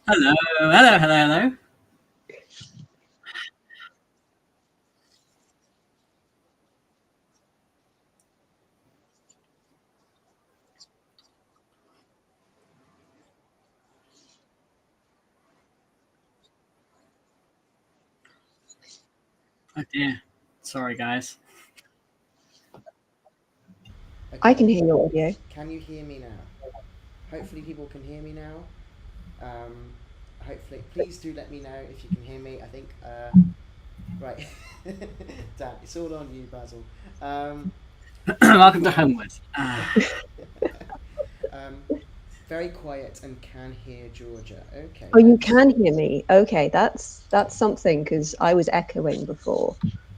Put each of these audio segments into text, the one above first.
Hello, hello, hello, hello. Oh dear. Sorry, guys. I can Okay, hear your audio. can you hear me now? Hopefully people can hear me now. Um, hopefully, please do let me know if you can hear me. I think, right, Dan, it's all on you, Basil. Welcome to Homewood. um, very quiet and can hear Georgia. Okay, Oh, you that's can hear me. Okay, that's something because I was echoing before.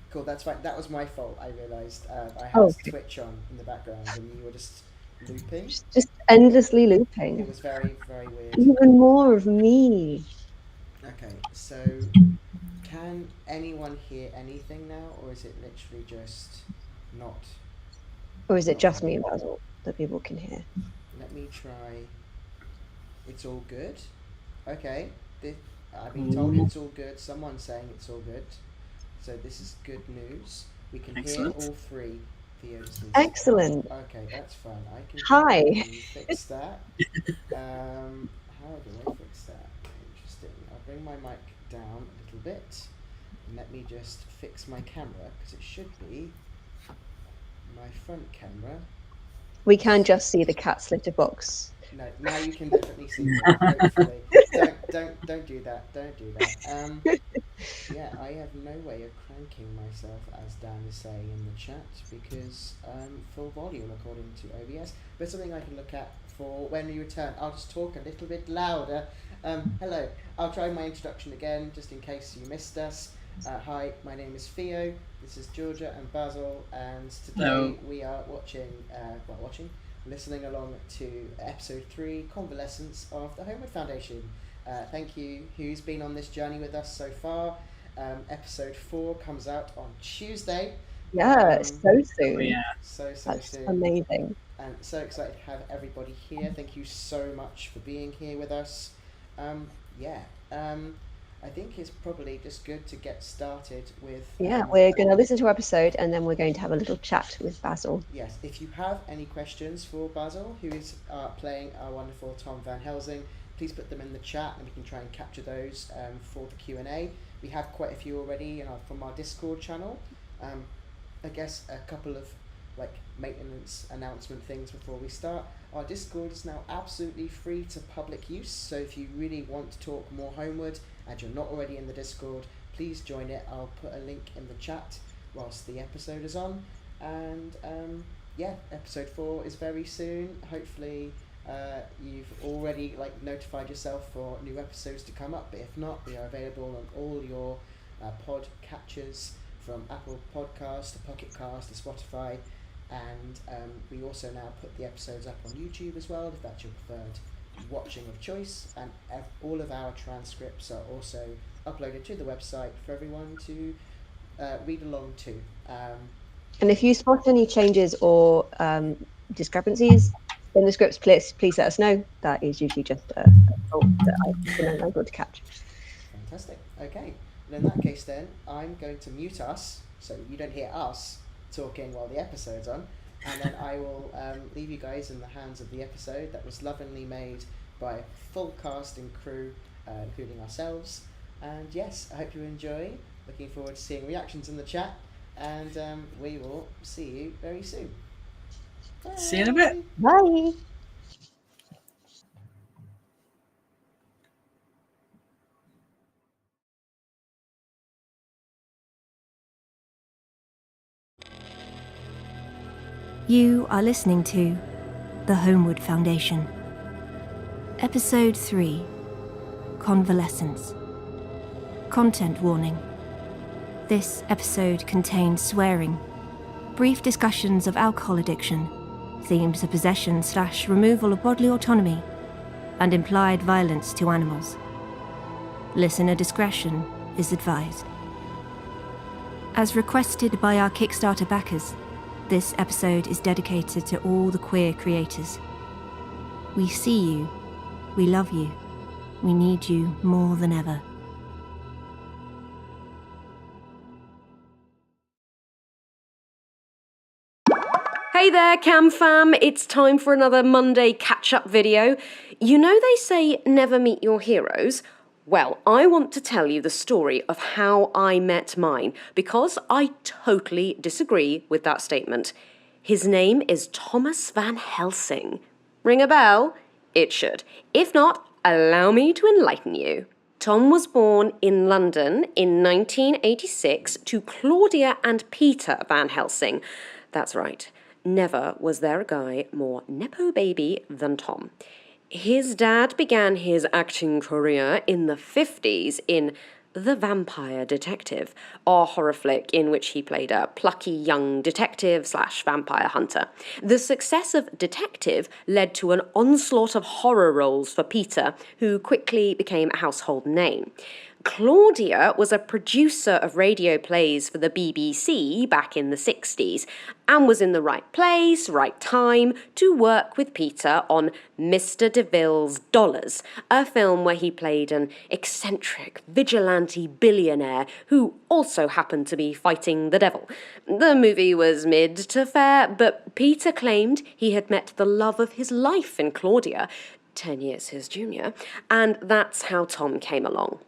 cool. That's right. That was my fault. I realised I Oh, had okay. Twitch on in the background and you were just looping. Just endlessly It looping. was very, very weird. Even more of me. Okay, so can anyone hear anything now, or is it literally just not Or is it not just me working? and Basil that people can hear? Let me try. It's all good. Okay, this, I've been told Ooh, it's all good. Someone's saying it's all good, so this is good news. We can hear excellent. all three. Theo just needs to. Excellent. Okay, that's fine. I can Hi. probably fix that. How do I fix that? Interesting. I'll bring my mic down a little bit. And let me just fix my camera because it should be my front camera. We can just see the cat's litter box. No, now you can definitely see me. Hopefully, don't do that. Don't do that. Yeah, I have no way of cranking myself, as Dan is saying in the chat, because full volume according to OBS. But something I can look at for when we return. I'll just talk a little bit louder. Hello. I'll try my introduction again, just in case you missed us. Hi, my name is Theo. This is Georgia and Basil, and Hello. today we are listening along to episode 3, Convalescence of the Homeward Foundation. Thank you, who's been on this journey with us so far. Episode 4 comes out on Tuesday. Yeah, so Oh soon. yeah. So That's soon. amazing. And so excited to have everybody here. Thank you so much for being here with us. Yeah, I think it's probably just good to get started with. Yeah, we're going to listen to our episode and then we're going to have a little chat with Basil. Yes, if you have any questions for Basil, who is playing our wonderful Tom Van Helsing, please put them in the chat and we can try and capture those for the Q&A. We have quite a few already from our Discord channel. I guess a couple of like maintenance announcement things before we start. Our Discord is now absolutely free to public use, so if you really want to talk more Homeward and you're not already in the Discord, please join it. I'll put a link in the chat whilst the episode is on. And yeah, episode 4 is very soon. Hopefully you've already like notified yourself for new episodes to come up, but if not, we are available on all your pod catchers, from Apple Podcast to Pocket Cast to Spotify, and we also now put the episodes up on YouTube as well, if that's your preferred watching of choice, and all of our transcripts are also uploaded to the website for everyone to read along to. And if you spot any changes or discrepancies in the scripts, please let us know. That is usually just a fault that I've been unable to catch. Fantastic. Okay. Well, in that case, then I'm going to mute us so you don't hear us talking while the episode's on, and then I will leave you guys in the hands of the episode that was lovingly made by a full cast and crew, including ourselves. And yes, I hope you enjoy. Looking forward to seeing reactions in the chat, and we will see you very soon. Bye. See you in a bit. Bye. You are listening to The Homeward Foundation. Episode 3, Convalescence. Content warning. This episode contains swearing, brief discussions of alcohol addiction, themes of possession/removal of bodily autonomy, and implied violence to animals. Listener discretion is advised. As requested by our Kickstarter backers, this episode is dedicated to all the queer creators. We see you, we love you, we need you more than ever. Hey there, Cam fam! It's time for another Monday catch-up video. You know they say never meet your heroes? Well, I want to tell you the story of how I met mine, because I totally disagree with that statement. His name is Thomas Van Helsing. Ring a bell? It should. If not, allow me to enlighten you. Tom was born in London in 1986 to Claudia and Peter Van Helsing. That's right. Never was there a guy more nepo baby than Tom. His dad began his acting career in the 50s in The Vampire Detective, a horror flick in which he played a plucky young detective/vampire hunter. The success of Detective led to an onslaught of horror roles for Peter, who quickly became a household name. Claudia was a producer of radio plays for the BBC back in the 60s and was in the right place, right time to work with Peter on Mr. DeVille's Dollars, a film where he played an eccentric vigilante billionaire who also happened to be fighting the devil. The movie was mid to fair, but Peter claimed he had met the love of his life in Claudia, 10 years his junior, and that's how Tom came along.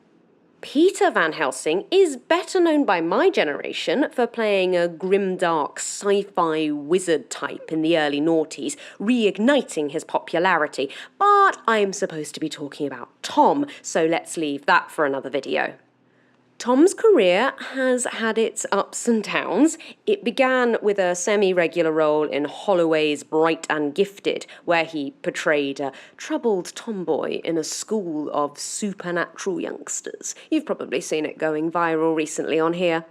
Peter Van Helsing is better known by my generation for playing a grimdark sci-fi wizard type in the early noughties, reigniting his popularity, but I'm supposed to be talking about Tom, so let's leave that for another video. Tom's career has had its ups and downs. It began with a semi-regular role in Holloway's Bright and Gifted, where he portrayed a troubled tomboy in a school of supernatural youngsters. You've probably seen it going viral recently on here.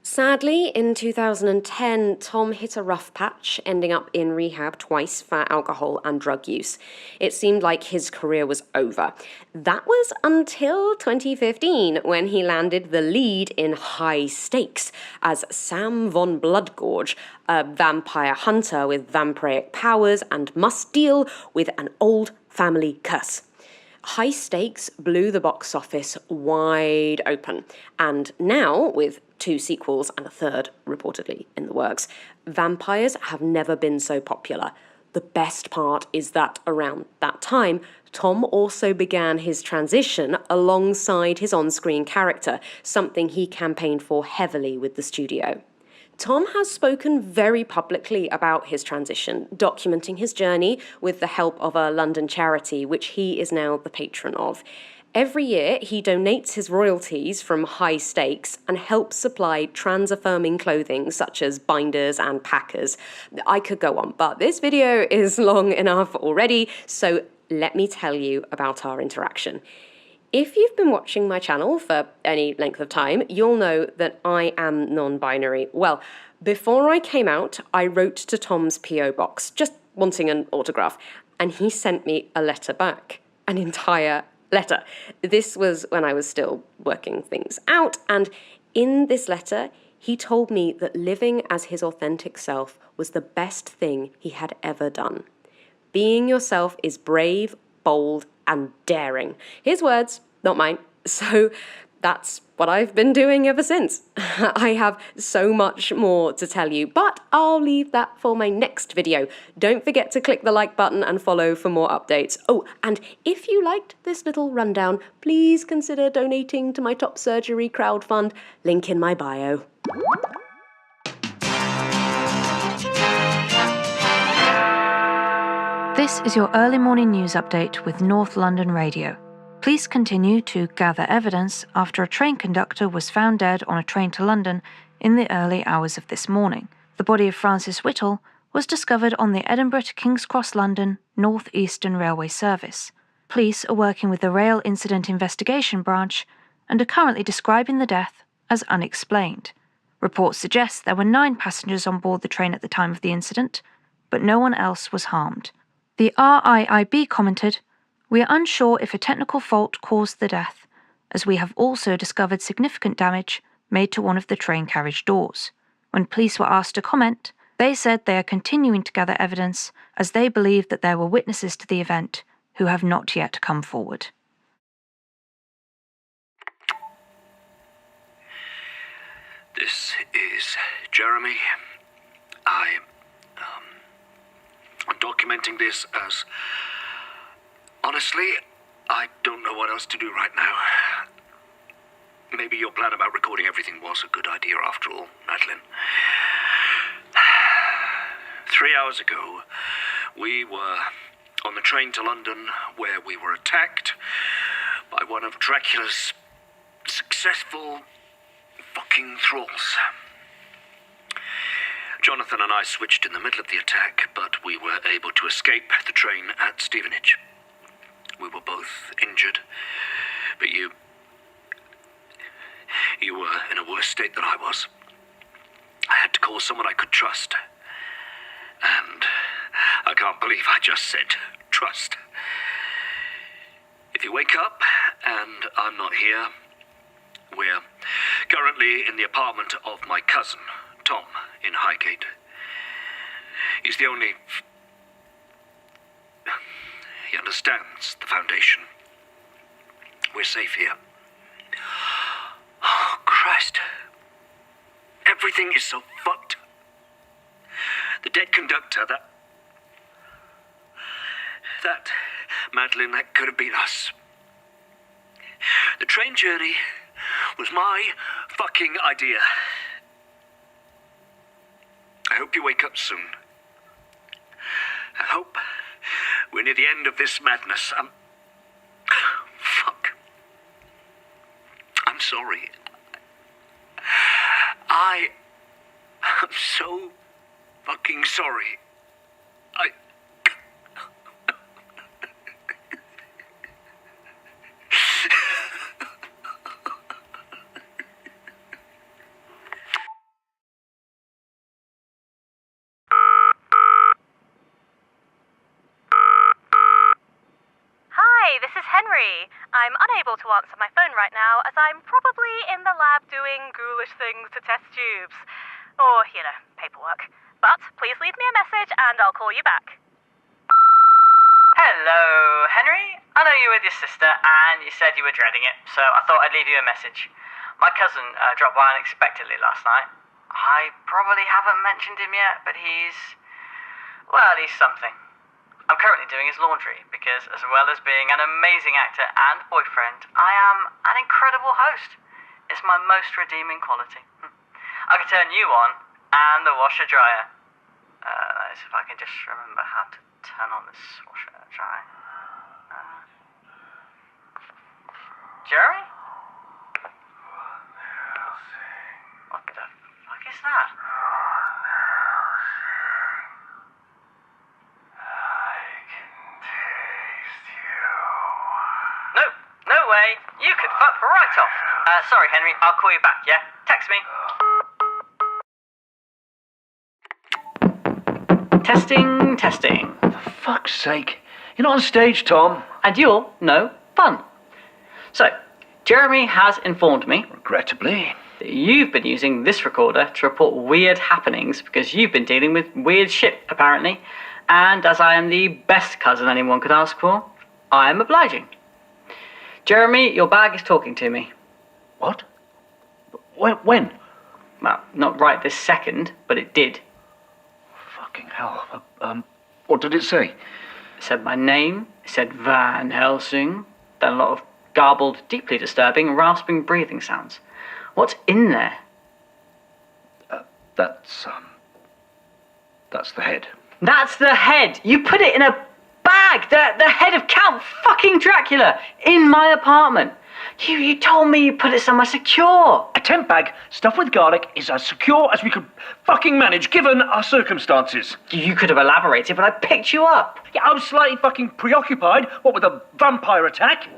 Sadly, in 2010, Tom hit a rough patch, ending up in rehab twice for alcohol and drug use. It seemed like his career was over. That was until 2015, when he landed the lead in High Stakes as Sam von Bloodgorge, a vampire hunter with vampiric powers and must deal with an old family curse. High Stakes blew the box office wide open, and now, with 2 sequels and a third reportedly in the works, vampires have never been so popular. The best part is that around that time, Tom also began his transition alongside his on-screen character, something he campaigned for heavily with the studio. Tom has spoken very publicly about his transition, documenting his journey with the help of a London charity, which he is now the patron of. Every year, he donates his royalties from High Stakes and helps supply trans-affirming clothing such as binders and packers. I could go on, but this video is long enough already, so let me tell you about our interaction. If you've been watching my channel for any length of time, you'll know that I am non-binary. Well, before I came out, I wrote to Tom's PO box, just wanting an autograph, and he sent me a letter back, an entire letter. This was when I was still working things out, and in this letter, he told me that living as his authentic self was the best thing he had ever done. Being yourself is brave, bold, and daring. His words, not mine. So that's what I've been doing ever since. I have so much more to tell you, but I'll leave that for my next video. Don't forget to click the like button and follow for more updates. Oh, and if you liked this little rundown, please consider donating to my top surgery crowdfund, link in my bio. This is your early morning news update with North London Radio. Police continue to gather evidence after a train conductor was found dead on a train to London in the early hours of this morning. The body of Francis Whittle was discovered on the Edinburgh to King's Cross London North Eastern Railway service. Police are working with the Rail Incident Investigation Branch and are currently describing the death as unexplained. Reports suggest there were 9 passengers on board the train at the time of the incident, but no one else was harmed. The RIIB commented, "We are unsure if a technical fault caused the death, as we have also discovered significant damage made to one of the train carriage doors." When police were asked to comment, they said they are continuing to gather evidence as they believe that there were witnesses to the event who have not yet come forward. Jeremy. I'm documenting this as... Honestly, I don't know what else to do right now. Maybe your plan about recording everything was a good idea after all, Madeline. 3 hours ago, we were on the train to London where we were attacked by one of Dracula's successful fucking thralls. Jonathan and I switched in the middle of the attack, but we were able to escape the train at Stevenage. We were both injured, but you were in a worse state than I was. I had to call someone I could trust. And I can't believe I just said trust. If you wake up and I'm not here, we're currently in the apartment of my cousin, Tom, in Highgate. He's the only... He understands the Foundation. We're safe here. Oh, Christ. Everything is so fucked. The dead conductor, that Madeline, that could have been us. The train journey was my fucking idea. I hope you wake up soon. I hope we're near the end of this madness. Fuck. I'm sorry. I am so fucking sorry. I'm unable to answer my phone right now as I'm probably in the lab doing ghoulish things to test tubes. Or, paperwork. But please leave me a message and I'll call you back. Hello, Henry. I know you were with your sister and you said you were dreading it, so I thought I'd leave you a message. My cousin dropped by unexpectedly last night. I probably haven't mentioned him yet, but he's something. I'm currently doing his laundry because, as well as being an amazing actor and boyfriend, I am an incredible host. It's my most redeeming quality. I can turn you on and the washer dryer. If I can just remember how to turn on this washer dryer. Jeremy? What the fuck is that? No way. You could fuck right off. Sorry, Henry. I'll call you back, yeah? Text me. Testing. For fuck's sake. You're not on stage, Tom. And you're no fun. So, Jeremy has informed me, Regrettably. that you've been using this recorder to report weird happenings because you've been dealing with weird shit, apparently. And as I am the best cousin anyone could ask for, I am obliging. Jeremy, your bag is talking to me. What? When? Well, not right this second, but it did. Fucking hell. What did it say? It said my name, it said Van Helsing, then a lot of garbled, deeply disturbing, rasping breathing sounds. What's in there? That's the head. That's the head! You put it in a bag! The head of Count fucking Dracula in my apartment! You told me you put it somewhere secure! A tent bag stuffed with garlic is as secure as we could fucking manage, given our circumstances. You could have elaborated, but I picked you up! Yeah, I was slightly fucking preoccupied, what with a vampire attack.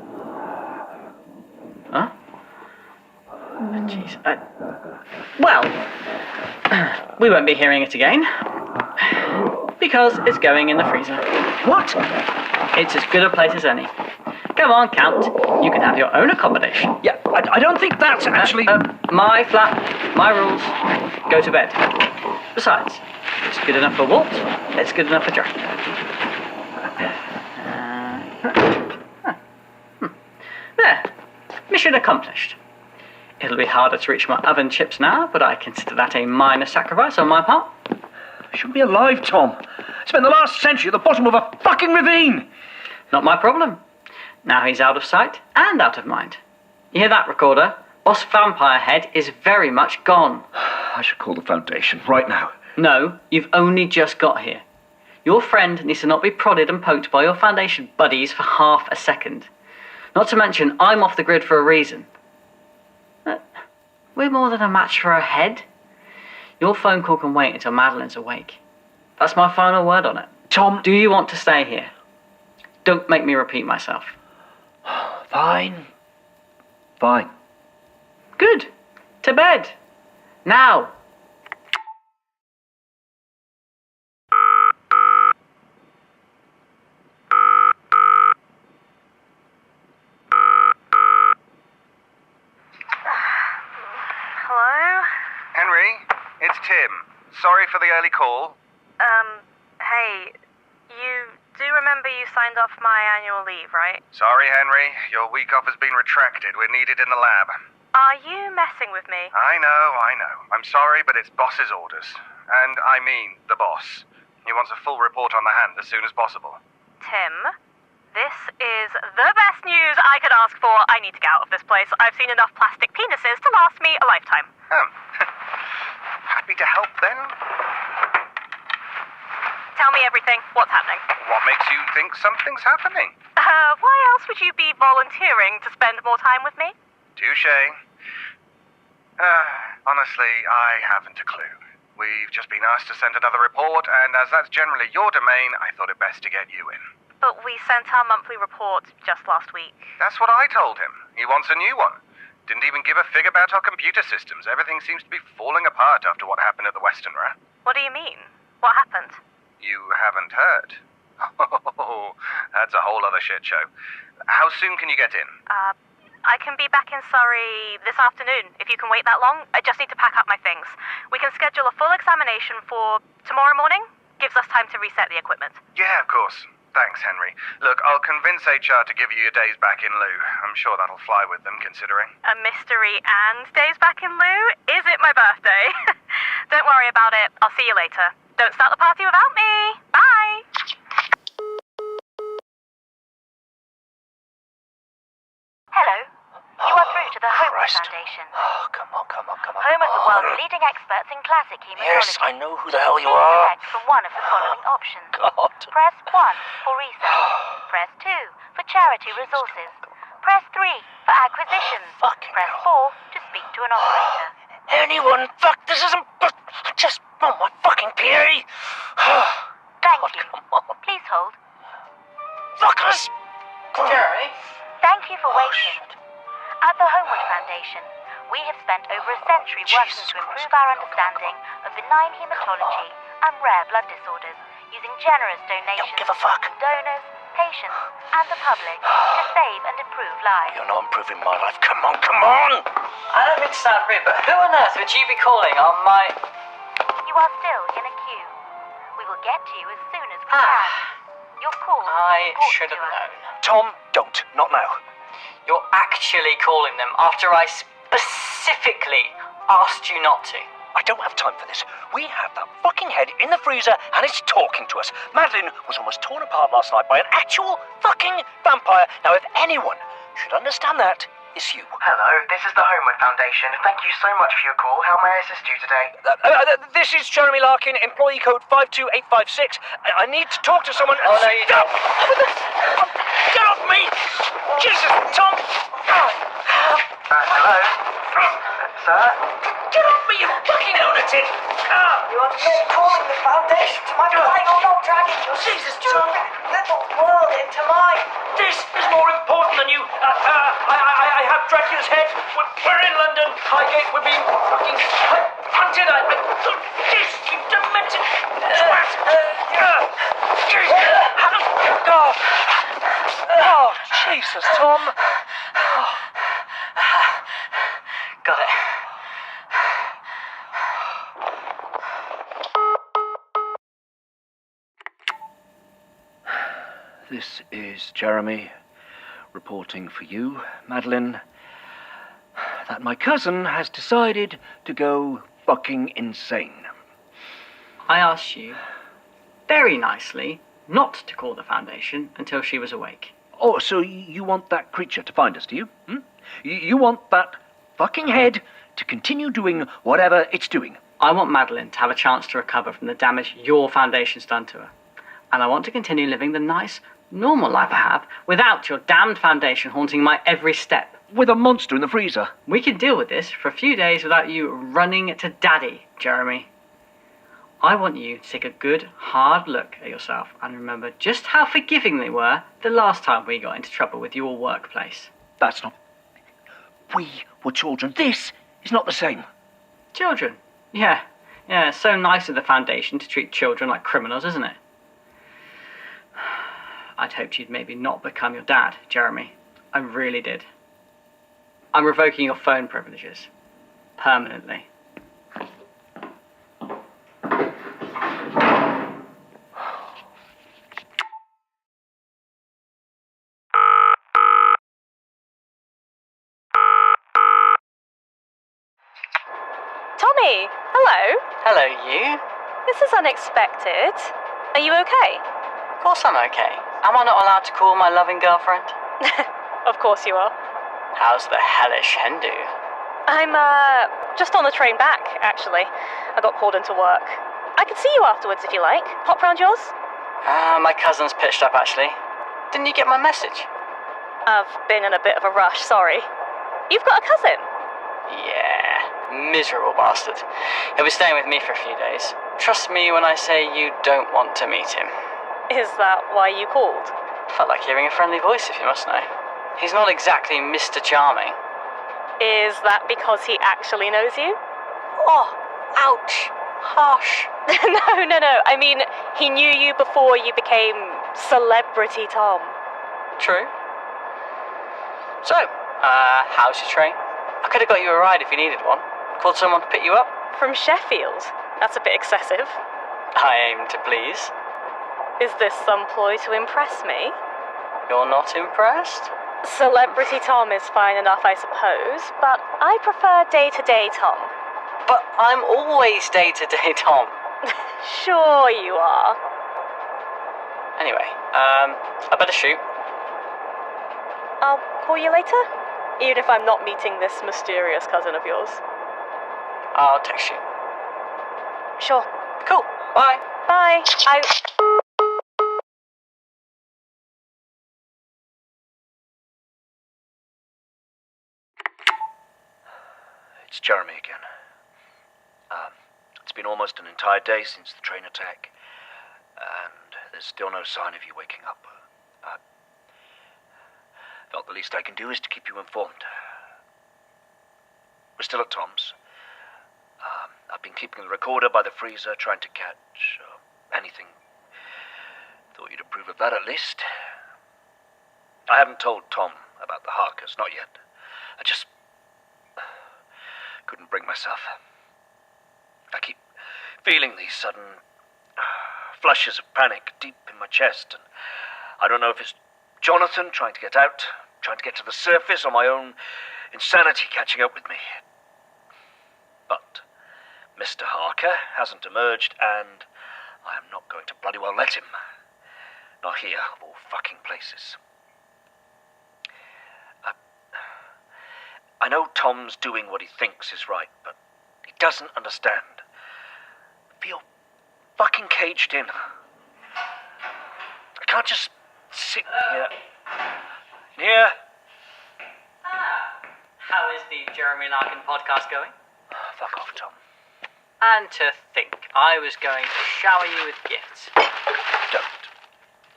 Huh? Jeez. Well, we won't be hearing it again. Because it's going in the freezer. What? It's as good a place as any. Come on, Count. You can have your own accommodation. Yeah, I don't think that's actually... my flat, my rules. Go to bed. Besides, it's good enough for Walt, it's good enough for Dracula. There. Mission accomplished. It'll be harder to reach my oven chips now, but I consider that a minor sacrifice on my part. You shouldn't be alive, Tom. Spent the last century at the bottom of a fucking ravine. Not my problem. Now he's out of sight and out of mind. You hear that, recorder? Boss Vampire Head is very much gone. I should call the Foundation right now. No, you've only just got here. Your friend needs to not be prodded and poked by your Foundation buddies for half a second. Not to mention, I'm off the grid for a reason. We're more than a match for a head. Your phone call can wait until Madeline's awake. That's my final word on it. Tom, Do you want to stay here? Don't make me repeat myself. Fine. Fine. Good. To bed. Now. Hello? Henry, it's Tim. Sorry for the early call. Hey, you do remember you signed off my annual leave, right? Sorry, Henry. Your week off has been retracted. We're needed in the lab. Are you messing with me? I know. I'm sorry, but it's boss's orders. And I mean the boss. He wants a full report on the hand as soon as possible. Tim, this is the best news I could ask for. I need to get out of this place. I've seen enough plastic penises to last me a lifetime. Happy to help then? Tell me everything. What's happening? What makes you think something's happening? Why else would you be volunteering to spend more time with me? Touché. Honestly, I haven't a clue. We've just been asked to send another report, and as that's generally your domain, I thought it best to get you in. But we sent our monthly report just last week. That's what I told him. He wants a new one. Didn't even give a fig about our computer systems. Everything seems to be falling apart after what happened at the Western Ra. What do you mean? What happened? You haven't heard? Oh, that's a whole other shit show. How soon can you get in? I can be back in Surrey this afternoon, if you can wait that long. I just need to pack up my things. We can schedule a full examination for tomorrow morning. Gives us time to reset the equipment. Yeah, of course. Thanks, Henry. Look, I'll convince HR to give you your days back in lieu. I'm sure that'll fly with them, considering. A mystery and days back in lieu? Is it my birthday? Don't worry about it. I'll see you later. Don't start the party without me. Bye! Hello. You are through to the Homewood Foundation. Oh, come on. Home of the world's leading experts in classic hematology. Yes, I know who the hell you Please are. select from one of the following options. God. Press 1 for research. Press 2 for charity resources. Press 3 for acquisitions. Fucking Press hell. 4 to speak to an operator. Anyone? Fuck, this isn't... Just... Oh, my fucking Peary. Thank you. Please hold. Fuckers! Jeremy? Thank you for waiting. At the Homewood Foundation, we have spent over a century working to improve our understanding of benign hematology and rare blood disorders, using generous donations give a fuck. from donors, patients, and the public to save and improve lives. You're not improving my life. Come on. I don't mean to sound rude, but who on earth would you be calling on my... You are still in a queue. We will get to you as soon as we can. Your call I is important should have to us. known. Tom, don't. Not now. You're actually calling them after I specifically asked you not to. I don't have time for this. We have that fucking head in the freezer and it's talking to us. Madeline was almost torn apart last night by an actual fucking vampire. Now, if anyone should understand that, it's you. Hello, this is the Homewood Foundation. Thank you so much for your call. How may I assist you today? This is Jeremy Larkin, employee code 52856. I need to talk to someone. Oh, no, you Stop! don't. Get off me! Jesus, Tom! Hello? Sir? Get off me, you fucking lunatic! You are not calling the Foundation to my flight. You're not dragging your Jesus, Tom! little world into mine. This is more important than you. I have Dracula's head. We're in London. Highgate. We're being fucking hunted. This, you demented twat. Oh, Jesus, Tom. Got it. This is Jeremy reporting for you, Madeline. that my cousin has decided to go fucking insane. I asked you, very nicely, not to call the Foundation until she was awake. Oh, so you want that creature to find us, do you? You want that fucking head to continue doing whatever it's doing? I want Madeline to have a chance to recover from the damage your Foundation's done to her. And I want to continue living the nice, normal life I have without your damned Foundation haunting my every step. With a monster in the freezer. We can deal with this for a few days without you running to Daddy, Jeremy. I want you to take a good, hard look at yourself and remember just how forgiving they were the last time we got into trouble with your workplace. That's not... We were children. This is not the same. Children? Yeah, it's so nice of the Foundation to treat children like criminals, isn't it? I'd hoped you'd maybe not become your dad, Jeremy. I really did. I'm revoking your phone privileges. Permanently. Tommy, hello. Hello, you. This is unexpected. Are you okay? Of course I'm okay. Am I not allowed to call my loving girlfriend? Of course you are. How's the hellish Hindu? I'm, just on the train back, actually. I got called into work. I can see you afterwards if you like. Hop round yours? My cousin's pitched up, actually. Didn't you get my message? I've been in a bit of a rush, sorry. You've got a cousin? Yeah, miserable bastard. He'll be staying with me for a few days. Trust me when I say you don't want to meet him. Is that why you called? Felt like hearing a friendly voice, if you must know. He's not exactly Mr. Charming. Is that because he actually knows you? Oh, ouch. Harsh. No. I mean, he knew you before you became Celebrity Tom. True. So, how's your train? I could have got you a ride if you needed one. Called someone to pick you up? From Sheffield? That's a bit excessive. I aim to please. Is this some ploy to impress me? You're not impressed? Celebrity Tom is fine enough, I suppose, but I prefer day-to-day Tom. But I'm always day-to-day Tom. Sure you are. Anyway, I better shoot. I'll call you later, even if I'm not meeting this mysterious cousin of yours. I'll text you. Sure. Cool. Bye. Bye. It's Jeremy again. It's been almost an entire day since the train attack, and there's still no sign of you waking up. I felt the least I can do is to keep you informed. We're still at Tom's. I've been keeping the recorder by the freezer, trying to catch anything. Thought you'd approve of that at least. I haven't told Tom about the Harkers, not yet. I just couldn't bring myself. I keep feeling these sudden flushes of panic deep in my chest, and I don't know if it's Jonathan trying to get out, trying to get to the surface, or my own insanity catching up with me. But Mr. Harker hasn't emerged, and I am not going to bloody well let him. Not here, of all fucking places. I know Tom's doing what he thinks is right, but he doesn't understand. I feel fucking caged in. I can't just sit here. How is the Jeremy Larkin podcast going? Fuck off, Tom. And to think, I was going to shower you with gifts. Don't.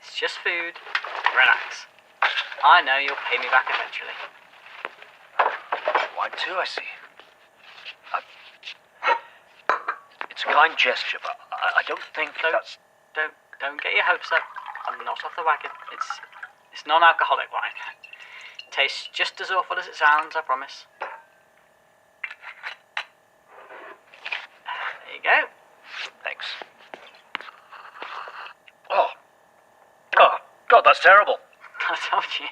It's just food. Relax. I know you'll pay me back eventually. Wine too, I see. It's a kind gesture, but I don't think that's... Don't get your hopes up. I'm not off the wagon. It's non-alcoholic wine. Tastes just as awful as it sounds, I promise. There you go. Thanks. Oh, God, that's terrible. I told you.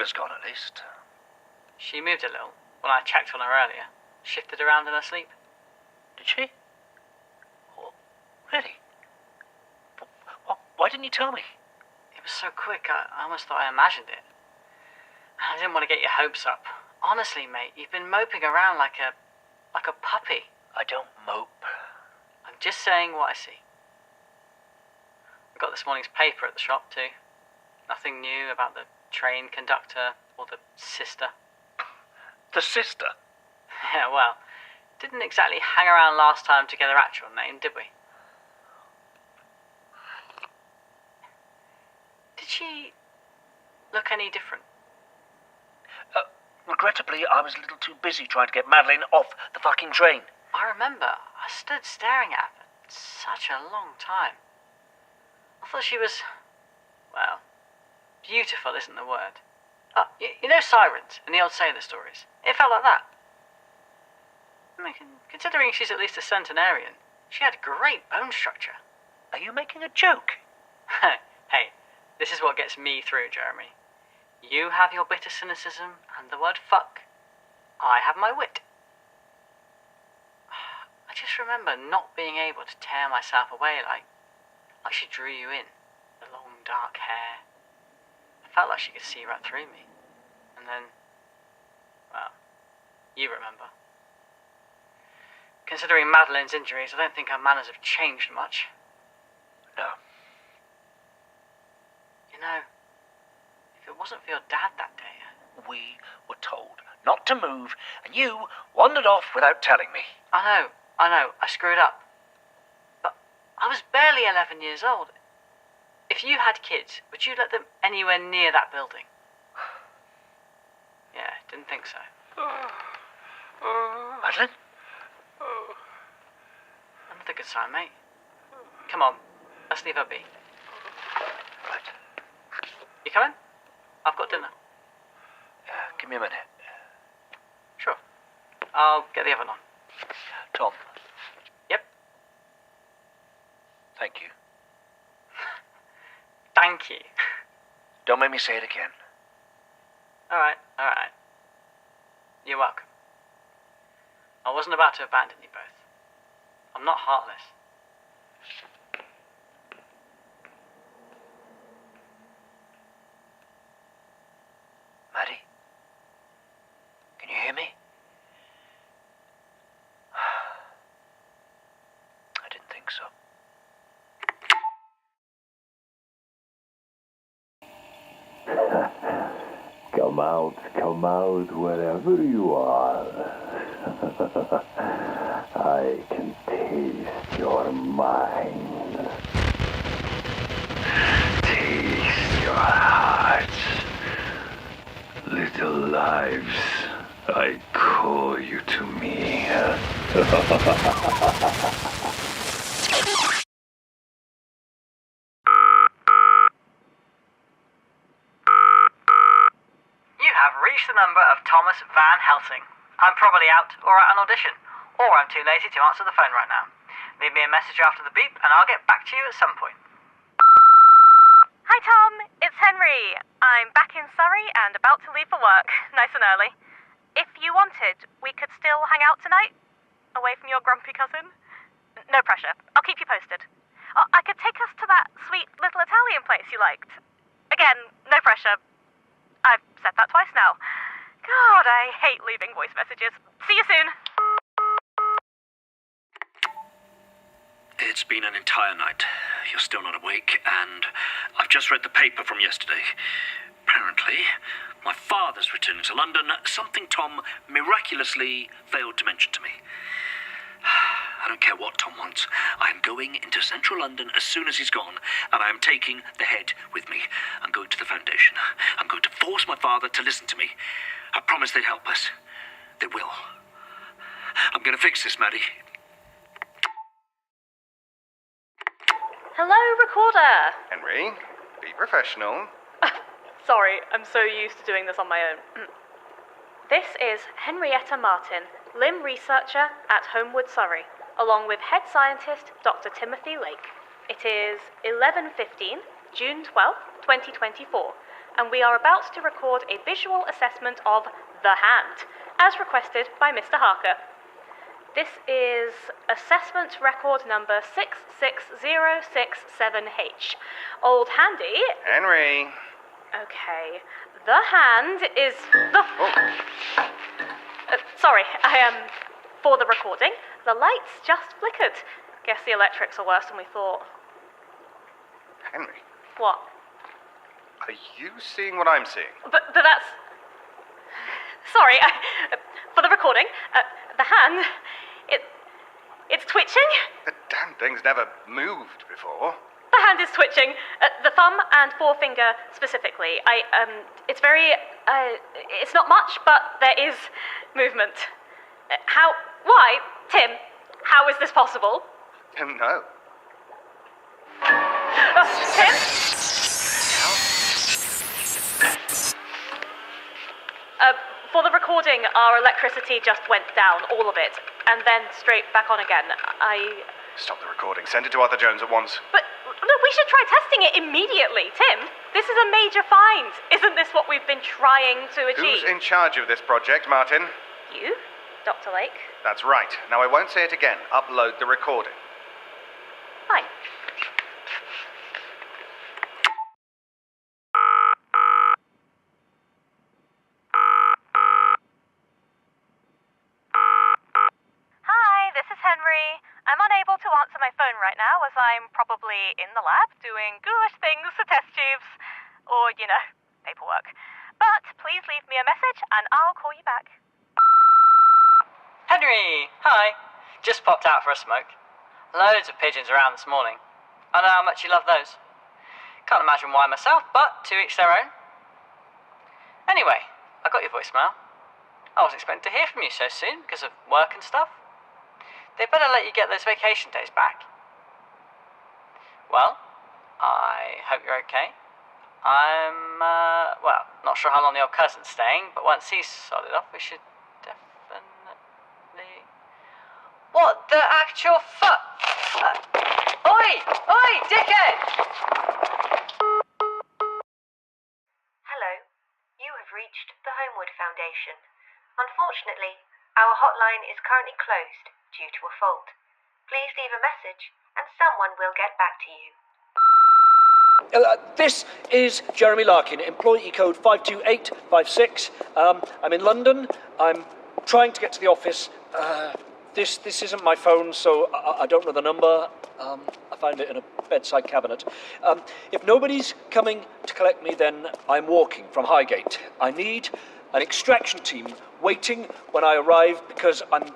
Sheila's gone, at least. She moved a little when I checked on her earlier. Shifted around in her sleep. Did she? Oh, really? Why didn't you tell me? It was so quick, I almost thought I imagined it. I didn't want to get your hopes up. Honestly, mate, you've been moping around like a puppy. I don't mope. I'm just saying what I see. I got this morning's paper at the shop, too. Nothing new about the train conductor or the sister. The sister? Yeah, well, didn't exactly hang around last time to get her actual name, did we? Did she look any different? Regrettably, I was a little too busy trying to get Madeline off the fucking train. I remember. I stood staring at her for such a long time. I thought she was, well, beautiful isn't the word. You know sirens in the old sailor stories? It felt like that. I mean, considering she's at least a centenarian, she had great bone structure. Are you making a joke? Hey, this is what gets me through, Jeremy. You have your bitter cynicism and the word fuck. I have my wit. I just remember not being able to tear myself away like she drew you in. The long dark hair. I felt like she could see right through me. And then, well, you remember. Considering Madeline's injuries, I don't think her manners have changed much. No. You know, if it wasn't for your dad that day... We were told not to move, and you wandered off without telling me. I know, I screwed up. But I was barely 11 years old. If you had kids, would you let them anywhere near that building? Yeah, didn't think so. Madeline? Another good sign, mate. Come on, let's leave her be. Right. You coming? I've got dinner. Give me a minute. Sure. I'll get the oven on. Tom. Yep. Thank you. Thank you. Don't make me say it again. All right. You're welcome. I wasn't about to abandon you both. I'm not heartless. Maddie? Can you hear me? I didn't think so. Come out, wherever you are. I can taste your mind. Taste your hearts. Little lives, I call you to me. Reached the number of Thomas Van Helsing. I'm probably out or at an audition, or I'm too lazy to answer the phone right now. Leave me a message after the beep and I'll get back to you at some point. Hi Tom, it's Henry. I'm back in Surrey and about to leave for work, nice and early. If you wanted, we could still hang out tonight, away from your grumpy cousin. No pressure, I'll keep you posted. I could take us to that sweet little Italian place you liked. Again, no pressure. I've said that twice now. God, I hate leaving voice messages. See you soon. It's been an entire night. You're still not awake, and I've just read the paper from yesterday. Apparently, my father's returning to London, something Tom miraculously failed to mention to me. I don't care what Tom wants. I am going into central London as soon as he's gone, and I am taking the head with me. I'm going to the foundation. I'm going to force my father to listen to me. I promised they'd help us. They will. I'm going to fix this, Maddie. Hello, recorder. Henry, be professional. Sorry, I'm so used to doing this on my own. This is Henrietta Martin, limb researcher at Homewood, Surrey, along with head scientist Dr. Timothy Lake. It is 11:15, June 12th, 2024, and we are about to record a visual assessment of the hand, as requested by Mr. Harker. This is assessment record number 66067H. Old Handy. Henry. Okay. The hand is the... sorry, for the recording, the lights just flickered. Guess the electrics are worse than we thought. Henry. What? Are you seeing what I'm seeing? But that's... Sorry, for the recording, the hand, it's twitching. The damn thing's never moved before. The hand is twitching. The thumb and forefinger specifically. It's very, it's not much, but there is movement. Why? Tim, how is this possible? Don't know. Tim? For the recording, our electricity just went down, all of it, and then straight back on again. Stop the recording. Send it to Arthur Jones at once. But look, we should try testing it immediately, Tim. This is a major find. Isn't this what we've been trying to achieve? Who's in charge of this project, Martin? You, Dr. Lake. That's right. Now I won't say it again. Upload the recording. Fine. I'm unable to answer my phone right now as I'm probably in the lab doing ghoulish things to test tubes. Or, paperwork. But please leave me a message and I'll call you back. Henry! Hi! Just popped out for a smoke. Loads of pigeons around this morning. I know how much you love those. Can't imagine why myself, but to each their own. Anyway, I got your voicemail. I wasn't expecting to hear from you so soon because of work and stuff. They better let you get those vacation days back. Well, I hope you're okay. I'm, not sure how long the old cousin's staying, but once he's sorted off, we should definitely... What the actual fuck? Oi! Oi, dickhead! Hello. You have reached the Homewood Foundation. Unfortunately, our hotline is currently closed due to a fault. Please leave a message and someone will get back to you. This is Jeremy Larkin, employee code 52856. I'm in London. I'm trying to get to the office. This isn't my phone, so I don't know the number. I found it in a bedside cabinet. If nobody's coming to collect me, then I'm walking from Highgate. I need an extraction team waiting when I arrive because I'm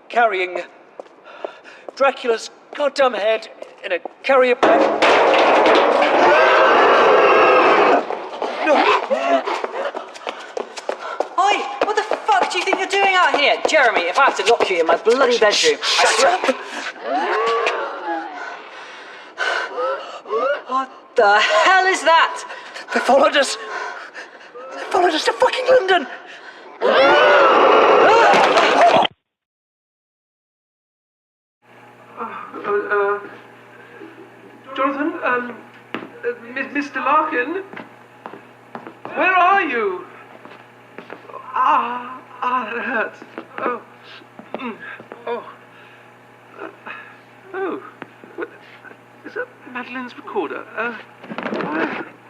carrying Dracula's goddamn head in a carrier bag. Oi! What the fuck do you think you're doing out here? Jeremy, if I have to lock you in my bloody bedroom, What the hell is that? They followed us. They followed us to fucking London. Jonathan, Mr. Larkin, where are you? That hurts. What, is that Madeline's recorder?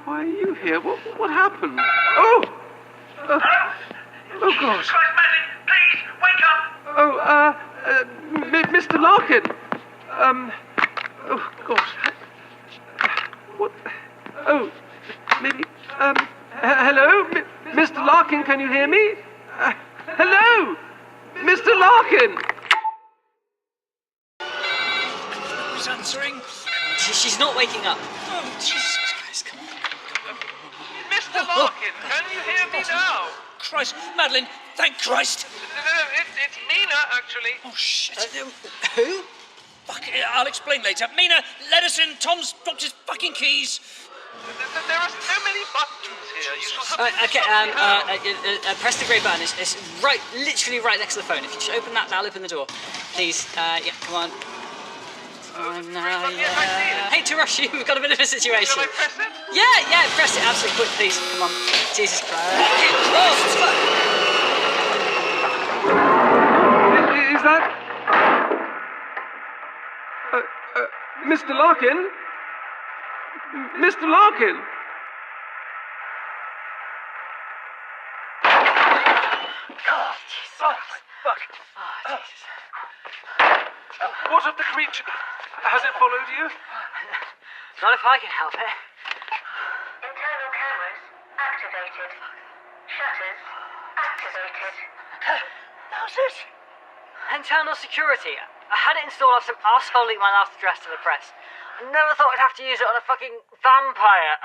Why are you here? What happened? Oh gosh. Madeline, please, wake up! Mr. Larkin. Oh gosh. What? Oh, maybe. Hello, Mr. Larkin. Can you hear me? Hello, Mr. Larkin. Who's answering? She's not waking up. Oh, Jesus Christ, come on. Mr. Larkin, can you hear me now? Christ, Madeline, thank Christ. It's Mina, actually. Oh, shit. Who? Fuck, I'll explain later. Mina, let us in. Tom's dropped his fucking keys. There are so many buttons here. You shall have Press the grey button. It's literally right next to the phone. If you just open that, that'll open the door. Please, yeah, come on. Oh no, yeah. Hate to rush you, we've got a bit of a situation. Shall I press it? Yeah, press it absolutely quick, please. Come on. Jesus Christ. Oh, fuck. Is that... Mr. Larkin? Mr. Larkin? Oh, Jesus. Oh, fuck. Oh, Jesus. What of the creature? Has it followed you? Not if I can help it. Internal cameras activated. Shutters activated. How's this? Internal security. I had it installed off some arsehole leaked my last address to the press. I never thought I'd have to use it on a fucking vampire.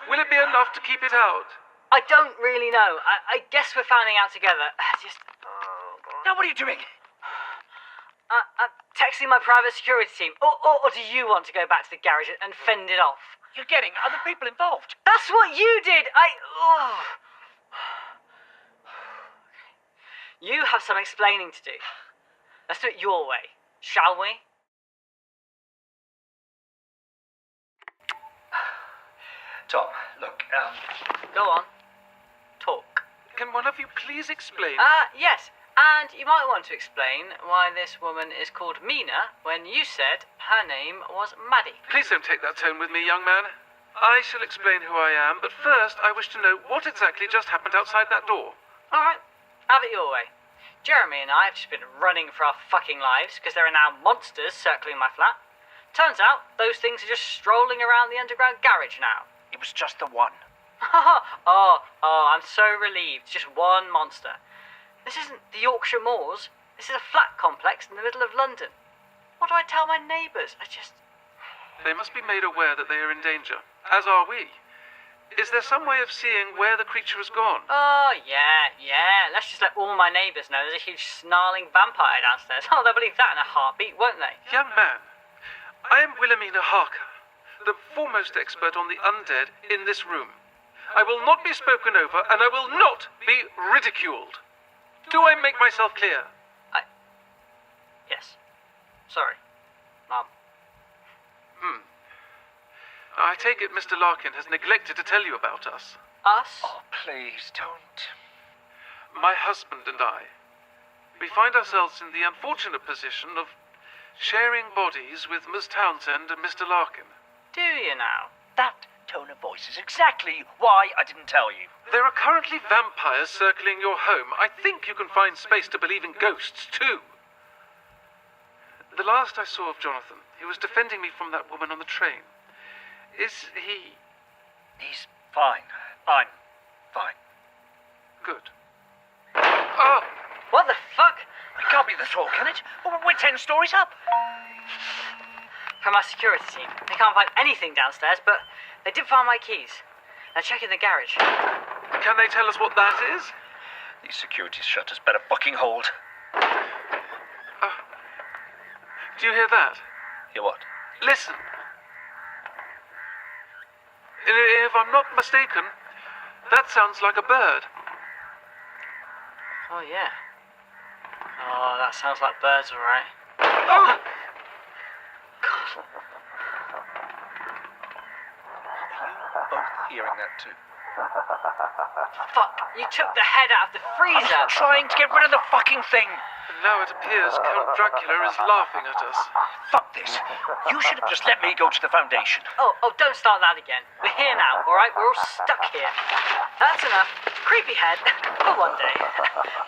Will it be enough to keep it out? I don't really know. I guess we're finding out together. Now, what are you doing? I'm texting my private security team. Or do you want to go back to the garage and fend it off? You're getting other people involved. That's what you did! You have some explaining to do. Let's do it your way, shall we? Tom, look, Go on. Talk. Can one of you please explain? Yes. And you might want to explain why this woman is called Mina when you said her name was Maddie. Please don't take that tone with me, young man. I shall explain who I am, but first I wish to know what exactly just happened outside that door. Alright, have it your way. Jeremy and I have just been running for our fucking lives because there are now monsters circling my flat. Turns out those things are just strolling around the underground garage now. it was just the one. oh, I'm so relieved. Just one monster. This isn't the Yorkshire Moors. This is a flat complex in the middle of London. What do I tell my neighbours? They must be made aware that they are in danger, as are we. Is there some way of seeing where the creature has gone? Oh, yeah. Let's just let all my neighbours know there's a huge snarling vampire downstairs. Oh, they'll believe that in a heartbeat, won't they? Young man, I am Wilhelmina Harker, the foremost expert on the undead in this room. I will not be spoken over, and I will not be ridiculed. Do I make myself clear? Yes. Sorry, Mum. I take it Mr. Larkin has neglected to tell you about us. Us? Oh, please don't. My husband and I. We find ourselves in the unfortunate position of sharing bodies with Miss Townsend and Mr. Larkin. Do you now? That tone of voice is exactly why I didn't tell you. There are currently vampires circling your home. I think you can find space to believe in ghosts, too. The last I saw of Jonathan, he was defending me from that woman on the train. Is he... He's fine. I'm fine. Good. Oh! What the fuck? It can't be the thrall, can it? We're 10 stories up. From our security team. They can't find anything downstairs, but they did find my keys. They're checking the garage. Can they tell us what that is? These security shutters better fucking hold. Do you hear that? Hear what? Listen. If I'm not mistaken, that sounds like a bird. Oh, yeah. Oh, that sounds like birds, all right. Oh! God. Both hearing that too. Fuck, you took the head out of the freezer. I'm trying to get rid of the fucking thing. And now it appears Count Dracula is laughing at us. Fuck this. You should have just let me go to the Foundation. Oh, don't start that again. We're here now, all right? We're all stuck here. That's enough. Creepy head for one day.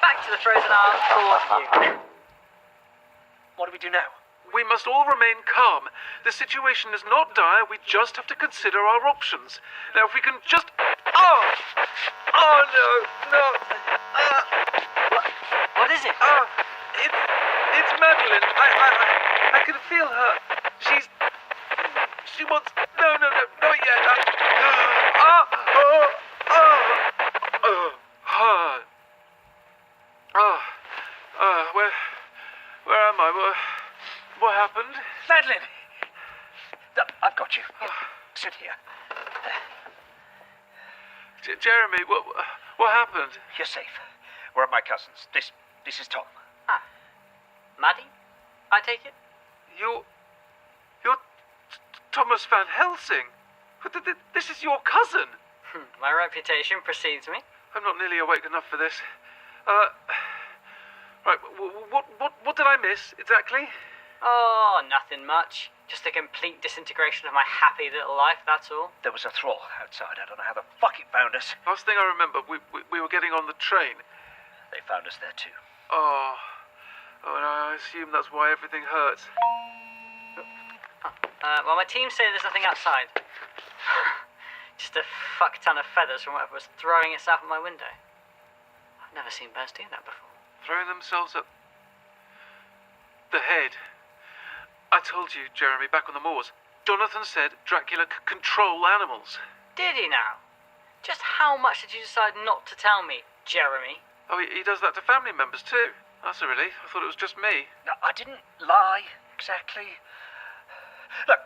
Back to the frozen isle for you. What do we do now? We must all remain calm. The situation is not dire. We just have to consider our options. Now, if we can just... Oh! Oh, no! What is it? It's Madeline. I can feel her. She wants... No, not yet. Where am I? What happened? Madeline! I've got you. Here, sit here. Jeremy, what happened? You're safe. We're at my cousin's. This is Tom. Maddie, I take it? You're Thomas Van Helsing? But this is your cousin! My reputation precedes me. I'm not nearly awake enough for this. Right, what did I miss, exactly? Oh, nothing much. Just a complete disintegration of my happy little life, that's all. There was a thrall outside. I don't know how the fuck it found us. Last thing I remember, we were getting on the train. They found us there too. Oh, and I assume that's why everything hurts. Well, my team say there's nothing outside. Just a fuck ton of feathers from whatever was throwing itself at my window. I've never seen birds do that before. Throwing themselves at the head. I told you, Jeremy, back on the moors. Jonathan said Dracula could control animals. Did he now? Just how much did you decide not to tell me, Jeremy? Oh, he does that to family members too. That's a relief. I thought it was just me. No, I didn't lie, exactly. Look,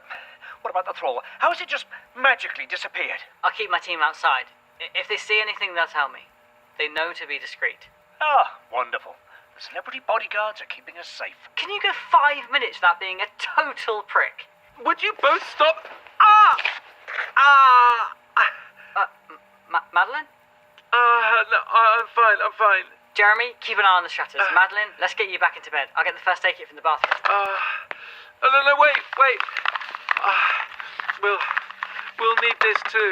what about the thrall? How has it just magically disappeared? I'll keep my team outside. If they see anything, they'll tell me. They know to be discreet. Ah, wonderful. The celebrity bodyguards are keeping us safe. Can you go 5 minutes without being a total prick? Would you both stop? Madeline? No, I'm fine. Jeremy, keep an eye on the shutters. Madeline, let's get you back into bed. I'll get the first aid kit from the bathroom. No, wait. We'll need this too.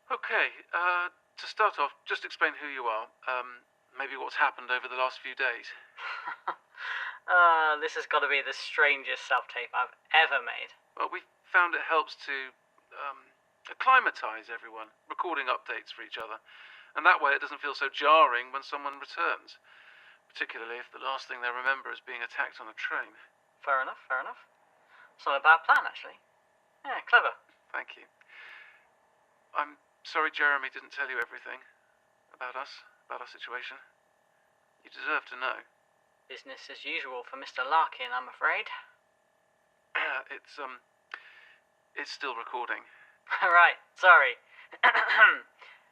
Okay, to start off, just explain who you are. Maybe what's happened over the last few days. This has got to be the strangest self-tape I've ever made. Well, we found it helps to acclimatise everyone, recording updates for each other. And that way it doesn't feel so jarring when someone returns. Particularly if the last thing they remember is being attacked on a train. Fair enough. It's not a bad plan, actually. Yeah, clever. Thank you. I'm sorry Jeremy didn't tell you everything about us, about our situation. You deserve to know. Business as usual for Mr. Larkin, I'm afraid. It's still recording. Right, sorry.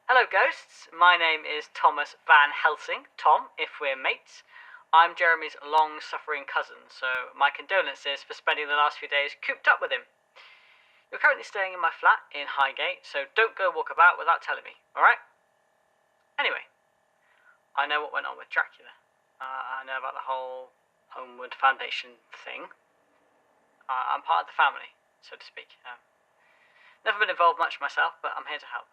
Hello, ghosts. My name is Thomas Van Helsing. Tom, if we're mates. I'm Jeremy's long-suffering cousin, so my condolences for spending the last few days cooped up with him. You're currently staying in my flat in Highgate, so don't go walk about without telling me, alright? Anyway, I know what went on with Dracula. I know about the whole Homeward Foundation thing. I'm part of the family, so to speak. Never been involved much myself, but I'm here to help.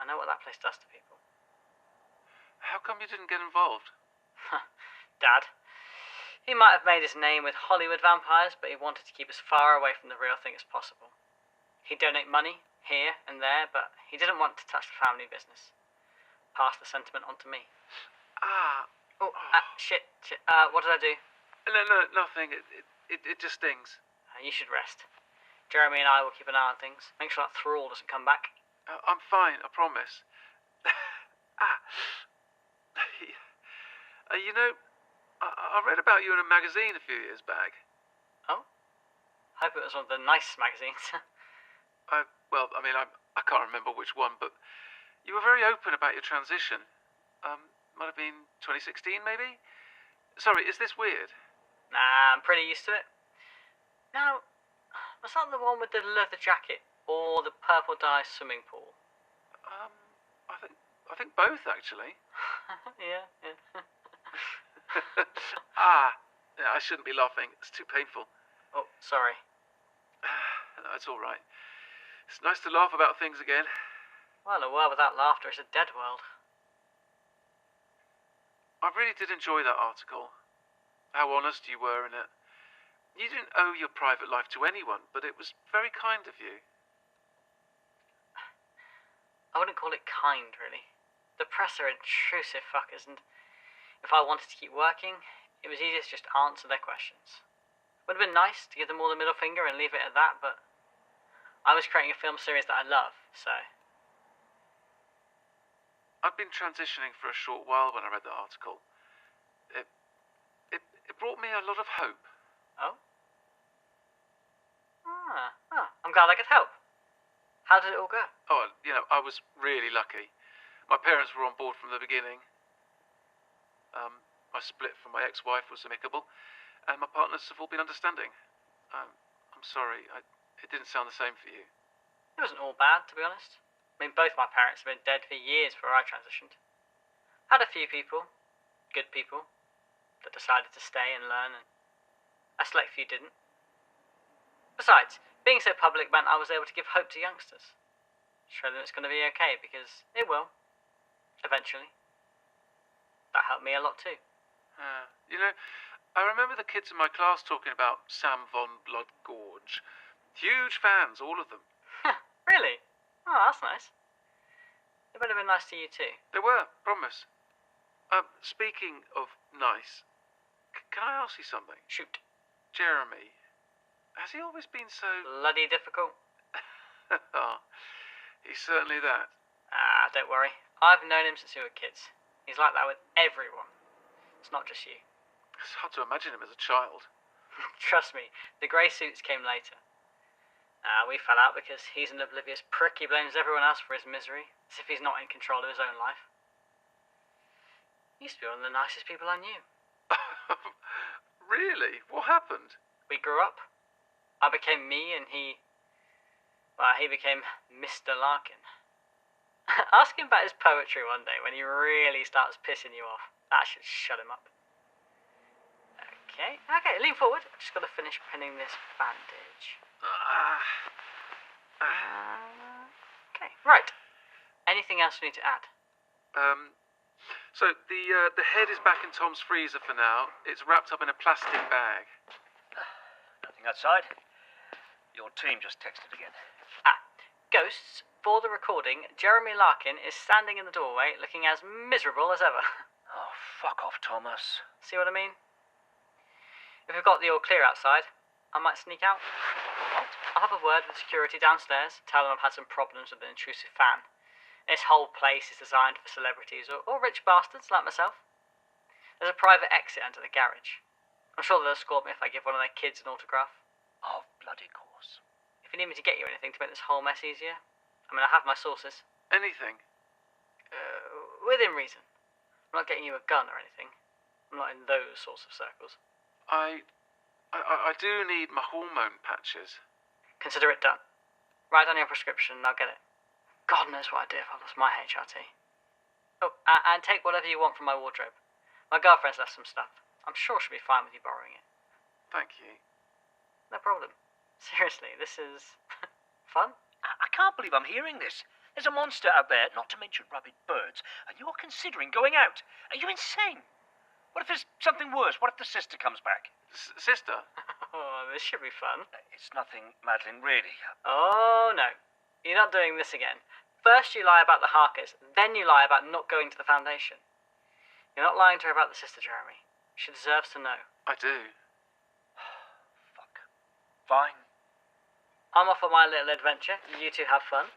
I know what that place does to people. How come you didn't get involved? Dad. He might have made his name with Hollywood vampires, but he wanted to keep as far away from the real thing as possible. He'd donate money, here and there, but he didn't want to touch the family business. Pass the sentiment on to me. Shit. What did I do? No, nothing. It just stings. You should rest. Jeremy and I will keep an eye on things. Make sure that thrall doesn't come back. I'm fine, I promise. You know, I read about you in a magazine a few years back. Oh? Hope it was one of the nice magazines. I can't remember which one, but you were very open about your transition. Might have been 2016, maybe? Sorry, is this weird? Nah, I'm pretty used to it. Now, was that the one with the leather jacket or the purple dye swimming pool? I think both, actually. Yeah. I shouldn't be laughing. It's too painful. Oh, sorry. No, it's all right. It's nice to laugh about things again. Well, a world without laughter is a dead world. I really did enjoy that article. How honest you were in it. You didn't owe your private life to anyone, but it was very kind of you. I wouldn't call it kind, really. The press are intrusive fuckers, and if I wanted to keep working, it was easier to just answer their questions. Would have been nice to give them all the middle finger and leave it at that, but I was creating a film series that I love, so... I'd been transitioning for a short while when I read that article. It brought me a lot of hope. Oh? I'm glad I could help. How did it all go? Oh, I was really lucky. My parents were on board from the beginning. My split from my ex-wife was amicable, and my partners have all been understanding. I'm sorry, it didn't sound the same for you. It wasn't all bad, to be honest. I mean, both my parents have been dead for years before I transitioned. Had a few people, good people, that decided to stay and learn, and a select few didn't. Besides, being so public meant I was able to give hope to youngsters. Show them it's going to be okay, because it will. Eventually. That helped me a lot too. You know, I remember the kids in my class talking about Sam von Bloodgorge. Huge fans, all of them. Really? Oh, that's nice. They better have been nice to you too. They were, promise. Speaking of nice, can I ask you something? Shoot. Jeremy, has he always been so... Bloody difficult? He's certainly that. Don't worry. I've known him since we were kids. He's like that with everyone. It's not just you. It's hard to imagine him as a child. Trust me, the grey suits came later. We fell out because he's an oblivious prick. He blames everyone else for his misery, as if he's not in control of his own life. He used to be one of the nicest people I knew. Really? What happened? We grew up. I became me and he became Mr. Larkin. Ask him about his poetry one day when he really starts pissing you off. That should shut him up. Okay, lean forward. I've just got to finish pinning this bandage. Okay, right. Anything else we need to add? So the head is back in Tom's freezer for now. It's wrapped up in a plastic bag. Nothing outside. Your team just texted again. Ghosts, for the recording, Jeremy Larkin is standing in the doorway looking as miserable as ever. Oh, fuck off, Thomas. See what I mean? If we've got the all clear outside, I might sneak out. What? I'll have a word with security downstairs, tell them I've had some problems with an intrusive fan. This whole place is designed for celebrities or rich bastards like myself. There's a private exit under the garage. I'm sure they'll escort me if I give one of their kids an autograph. Of bloody course. If you need me to get you anything to make this whole mess easier, I mean, I have my sources. Anything? Within reason. I'm not getting you a gun or anything. I'm not in those sorts of circles. I do need my hormone patches. Consider it done. Write down your prescription and I'll get it. God knows what I'd do if I lost my HRT. Oh, and take whatever you want from my wardrobe. My girlfriend's left some stuff. I'm sure she'll be fine with you borrowing it. Thank you. No problem. Seriously, this is... fun? I can't believe I'm hearing this. There's a monster out there, not to mention rabid birds, and you're considering going out. Are you insane? What if there's something worse? What if the sister comes back? Sister? Oh, this should be fun. It's nothing, Madeline, really. Oh, no. You're not doing this again. First you lie about the Harkers, then you lie about not going to the Foundation. You're not lying to her about the sister, Jeremy. She deserves to know. I do. Fuck. Fine. I'm off on my little adventure. You two have fun.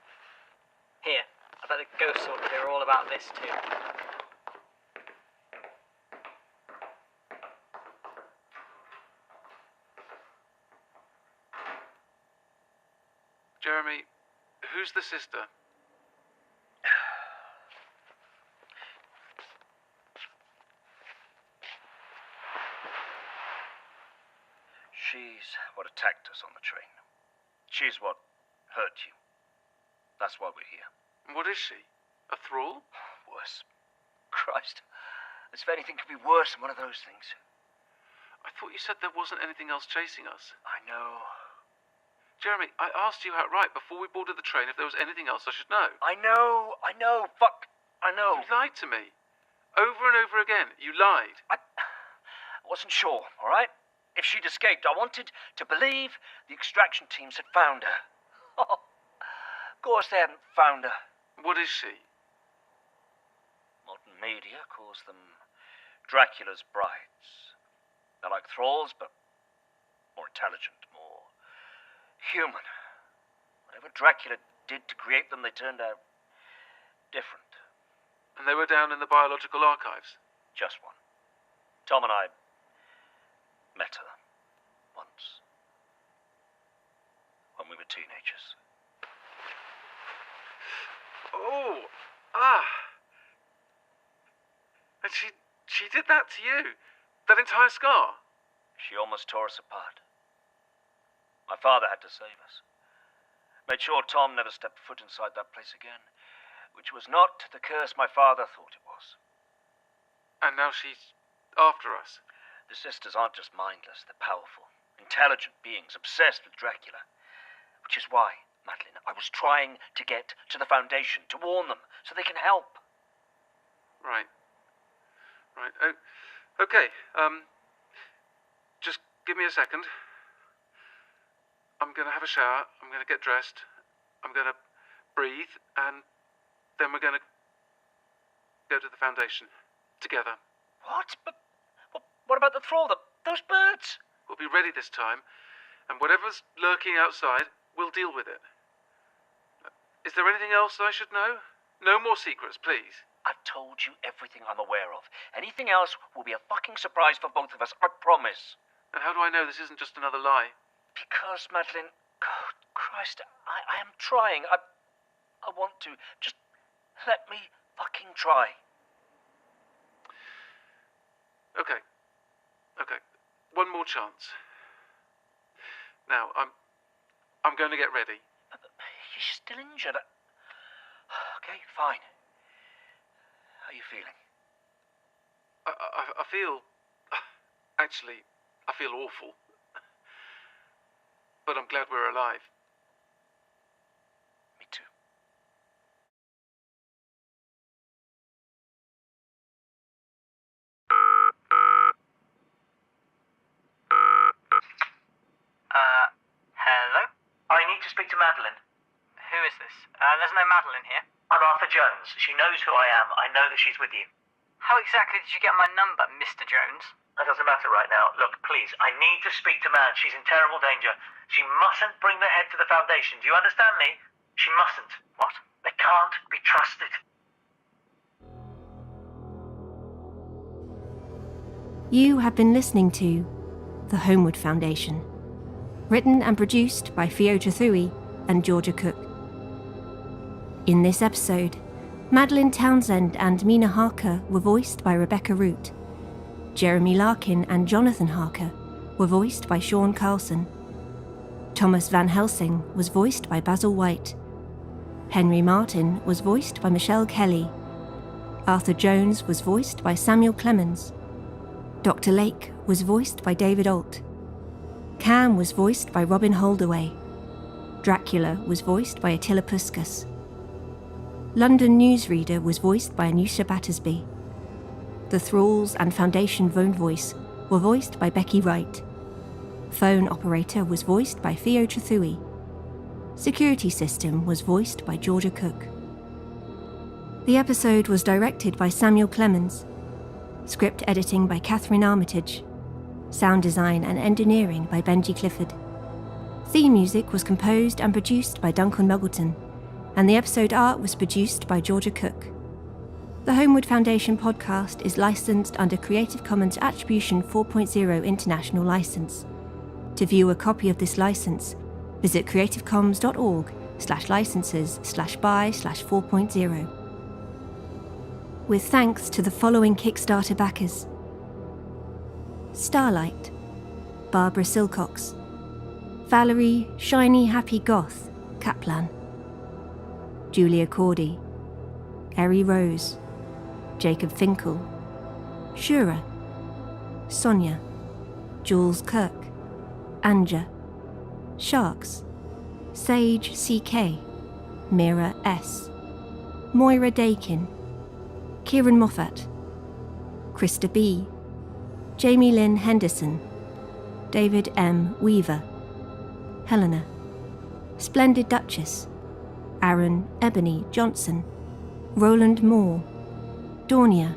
Here, I bet the ghosts ought to hear all about this too. Jeremy, who's the sister? She's what attacked us on the train. She's what hurt you. That's why we're here. What is she? A thrall? Worse. Christ. As if anything could be worse than one of those things. I thought you said there wasn't anything else chasing us. I know. Jeremy, I asked you outright before we boarded the train if there was anything else I should know. I know. Fuck. I know. You lied to me. Over and over again, you lied. I wasn't sure, all right? If she'd escaped, I wanted to believe the extraction teams had found her. Oh, of course they haven't found her. What is she? Modern media calls them Dracula's brides. They're like thralls, but more intelligent, more human. Whatever Dracula did to create them, they turned out different. And they were down in the biological archives? Just one. Tom and I met her once. When we were teenagers. Oh, She did that to you? That entire scar? She almost tore us apart. My father had to save us. Made sure Tom never stepped foot inside that place again, which was not the curse my father thought it was. And now she's after us. The sisters aren't just mindless, they're powerful, intelligent beings obsessed with Dracula. Which is why, Madeline, I was trying to get to the Foundation to warn them so they can help. Right. Oh, okay, just give me a second. I'm going to have a shower, I'm going to get dressed, I'm going to breathe, and then we're going to go to the Foundation. Together. What? But what about the thrall? Those birds? We'll be ready this time, and whatever's lurking outside, we'll deal with it. Is there anything else I should know? No more secrets, please. I've told you everything I'm aware of. Anything else will be a fucking surprise for both of us, I promise. And how do I know this isn't just another lie? Because, Madeline, God, Christ, I am trying. I want to. Just let me fucking try. Okay. One more chance. Now, I'm going to get ready. You're still injured. Okay, fine. How are you feeling? I feel... Actually, I feel awful. But I'm glad we're alive. Me too. Hello? I need to speak to Madeline. Who is this? There's no Madeline here. I'm Arthur Jones. She knows who I am. I know that she's with you. How exactly did you get my number, Mr. Jones? That doesn't matter right now. Look, please, I need to speak to Mad. She's in terrible danger. She mustn't bring the head to the Foundation. Do you understand me? She mustn't. What? They can't be trusted. You have been listening to The Homeward Foundation, written and produced by Theo Chathui and Georgia Cook. In this episode, Madeline Townsend and Mina Harker were voiced by Rebecca Root. Jeremy Larkin and Jonathan Harker were voiced by Sean Carlson. Thomas Van Helsing was voiced by Basil Waite. Henry Martin was voiced by Michelle Kelly. Arthur Jones was voiced by Samuel Clemens. Dr. Lake was voiced by David Alt. Cam was voiced by Robin Holdaway. Dracula was voiced by Attila Puskas. London Newsreader was voiced by Anusha Battersby. The Thralls and Foundation Phone Voice were voiced by Becky Wright. Phone Operator was voiced by Theo Chathui. Security System was voiced by Georgia Cook. The episode was directed by Samuel Clemens. Script editing by Catherine Armitage. Sound design and engineering by Benji Clifford. Theme music was composed and produced by Duncan Muggleton, and the episode art was produced by Georgia Cook. The Homeward Foundation podcast is licensed under Creative Commons Attribution 4.0 International License. To view a copy of this license, visit creativecommons.org/licenses/by/4.0. With thanks to the following Kickstarter backers: Starlight, Barbara Silcox, Valerie Shiny Happy Goth Kaplan, Julia Cordy, Eri Rose, Jacob Finkel, Shura, Sonia, Jules Kirk, Anja, Sharks, Sage CK, Mira S, Moira Dakin, Kieran Moffat, Krista B, Jamie Lynn Henderson, David M. Weaver, Helena, Splendid Duchess, Aaron Ebony Johnson, Roland Moore, Dornia,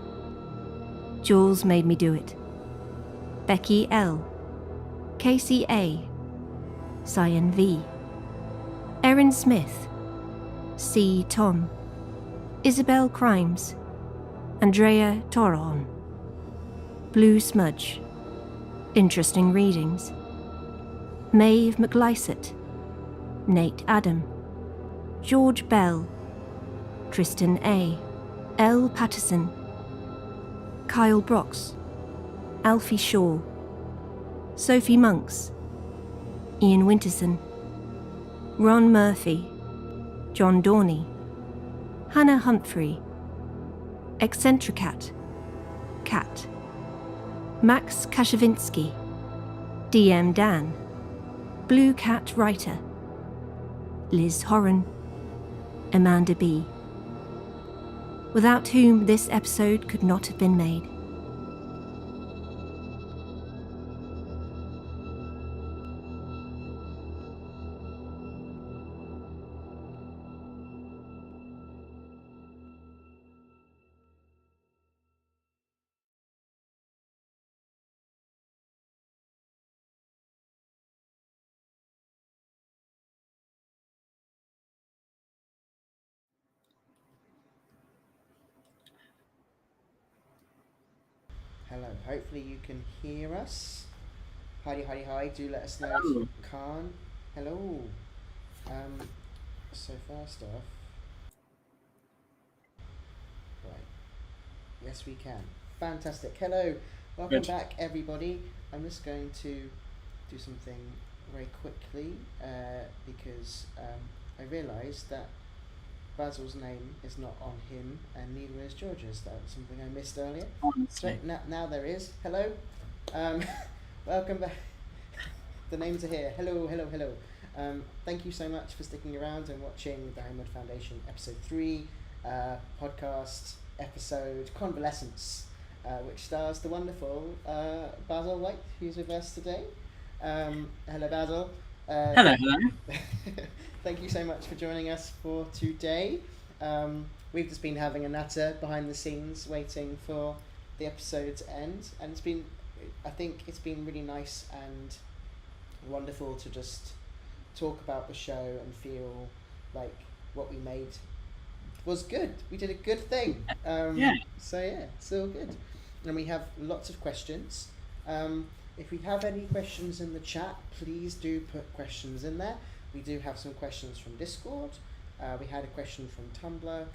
Jules Made Me Do It, Becky L, Casey A, Cyan V, Erin Smith, C. Tom, Isabel Crimes, Andrea Toron, Blue Smudge, Interesting Readings, Maeve McLysett, Nate Adam, George Bell, Tristan A, L. Patterson, Kyle Brox, Alfie Shaw, Sophie Monks, Ian Winterson, Ron Murphy, John Dorney, Hannah Humphrey, Eccentricat, Cat, Max Kashavinsky, DM Dan, Blue Cat Writer, Liz Horan, Amanda B., without whom this episode could not have been made. Hello, hopefully you can hear us. Hi, do let us know if you can't. Hello. So first off, right, yes we can. Fantastic. Hello, welcome back everybody. I'm just going to do something very quickly because I realised that Basil's name is not on him, and neither is George's. That's something I missed earlier. So now there is. Hello, welcome back. The names are here. Hello. Thank you so much for sticking around and watching the Homewood Foundation episode 3 podcast episode Convalescence, which stars the wonderful Basil Waite, who's with us today. Hello, Basil. Hello. Thank you so much for joining us for today. We've just been having a natter behind the scenes, waiting for the episode to end, and I think it's been really nice and wonderful to just talk about the show and feel like what we made was good. We did a good thing. So yeah, it's all good. And we have lots of questions. If we have any questions in the chat, please do put questions in there. We do have some questions from Discord. We had a question from Tumblr.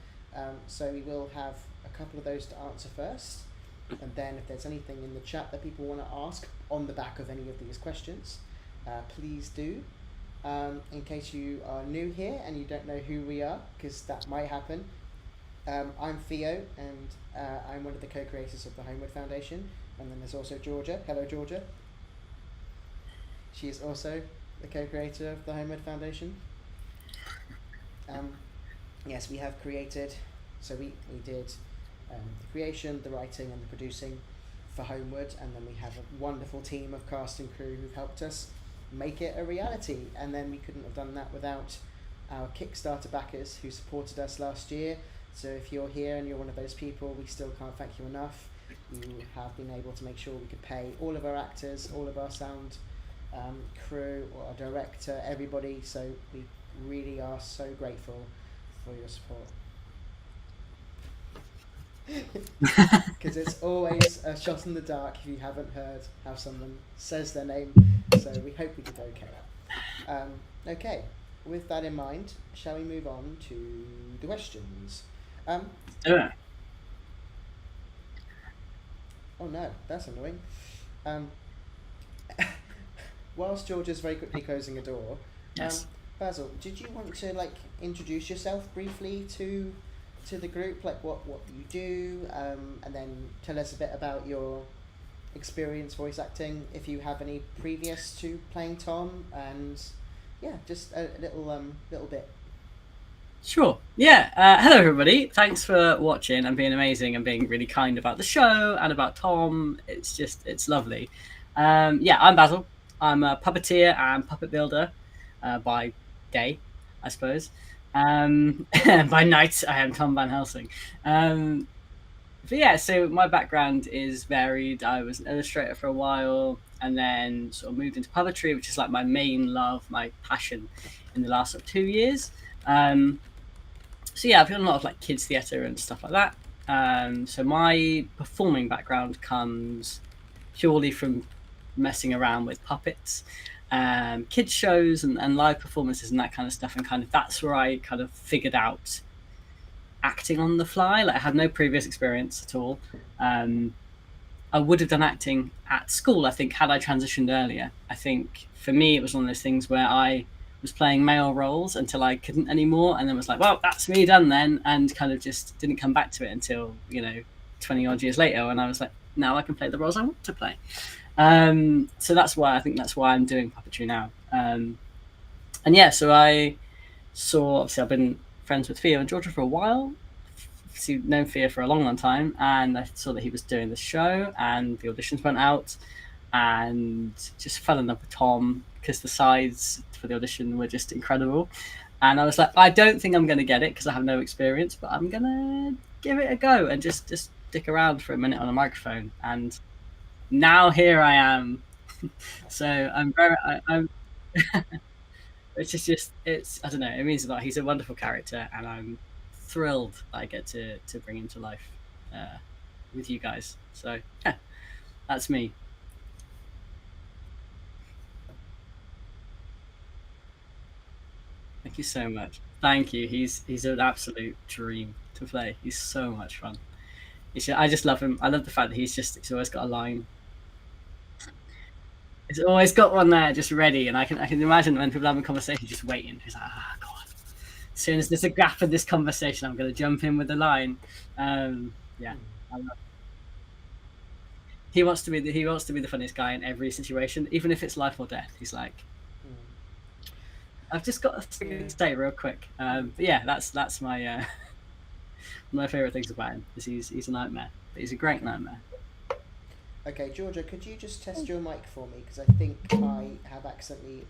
So we will have a couple of those to answer first. And then if there's anything in the chat that people want to ask on the back of any of these questions, please do. In case you are new here and you don't know who we are, because that might happen. I'm Theo, and I'm one of the co-creators of the Homewood Foundation. And then there's also Georgia. Hello, Georgia. She is also the co-creator of the Homewood Foundation. Yes, we have created, so we did the creation, the writing and the producing for Homewood, and then we have a wonderful team of cast and crew who've helped us make it a reality. And then we couldn't have done that without our Kickstarter backers who supported us last year. So if you're here and you're one of those people, we still can't thank you enough. You have been able to make sure we could pay all of our actors, all of our sound crew, or our director, everybody. So we really are so grateful for your support. Because it's always a shot in the dark if you haven't heard how someone says their name. So we hope we did okay. Okay, with that in mind, shall we move on to the questions? Oh no, that's annoying. Whilst George is very quickly closing a door, Yes. Basil, did you want to introduce yourself briefly to the group, what you do, and then tell us a bit about your experience voice acting, if you have any previous to playing Tom, and yeah, just a little bit. Sure. Yeah. Hello, everybody. Thanks for watching and being amazing and being really kind about the show and about Tom. It's lovely. Yeah, I'm Basil. I'm a puppeteer and puppet builder by day, I suppose. By night, I am Tom Van Helsing. But yeah, so my background is varied. I was an illustrator for a while and then sort of moved into puppetry, which is like my main love, my passion in the last 2 years. So yeah, I've done a lot of kids theatre and stuff like that. So my performing background comes purely from messing around with puppets, kids shows and live performances and that kind of stuff, and kind of that's where I kind of figured out acting on the fly. I had no previous experience at all. I would have done acting at school, I think, had I transitioned earlier. I think for me, it was one of those things where I was playing male roles until I couldn't anymore, and then was like, well, that's me done then, and kind of just didn't come back to it until, 20 odd years later, and I was like, now I can play the roles I want to play. So that's why I'm doing puppetry now. And yeah, so obviously I've been friends with Theo and Georgia for a while. Known Theo for a long time, and I saw that he was doing the show, and the auditions went out, and just fell in love with Tom because the sides for the audition were just incredible. And I was like, I don't think I'm going to get it because I have no experience, but I'm going to give it a go and just stick around for a minute on a microphone. And now here I am. So I'm it's I don't know, it means a lot. He's a wonderful character, and I'm thrilled that I get to bring him to life with you guys. So yeah, that's me. Thank you so much. Thank you. He's an absolute dream to play. He's so much fun. I just love him. I love the fact that he's always got a line. He's always got one there just ready, and I can imagine when people have a conversation just waiting. He's like, God. As soon as there's a gap in this conversation, I'm going to jump in with the line. Yeah, I love it. He wants to be the funniest guy in every situation, even if it's life or death. He's like, I've just got to say real quick. But yeah, that's my my favorite things about him is he's a nightmare, but he's a great nightmare. Okay, Georgia, could you just test your mic for me? Because I think I have accidentally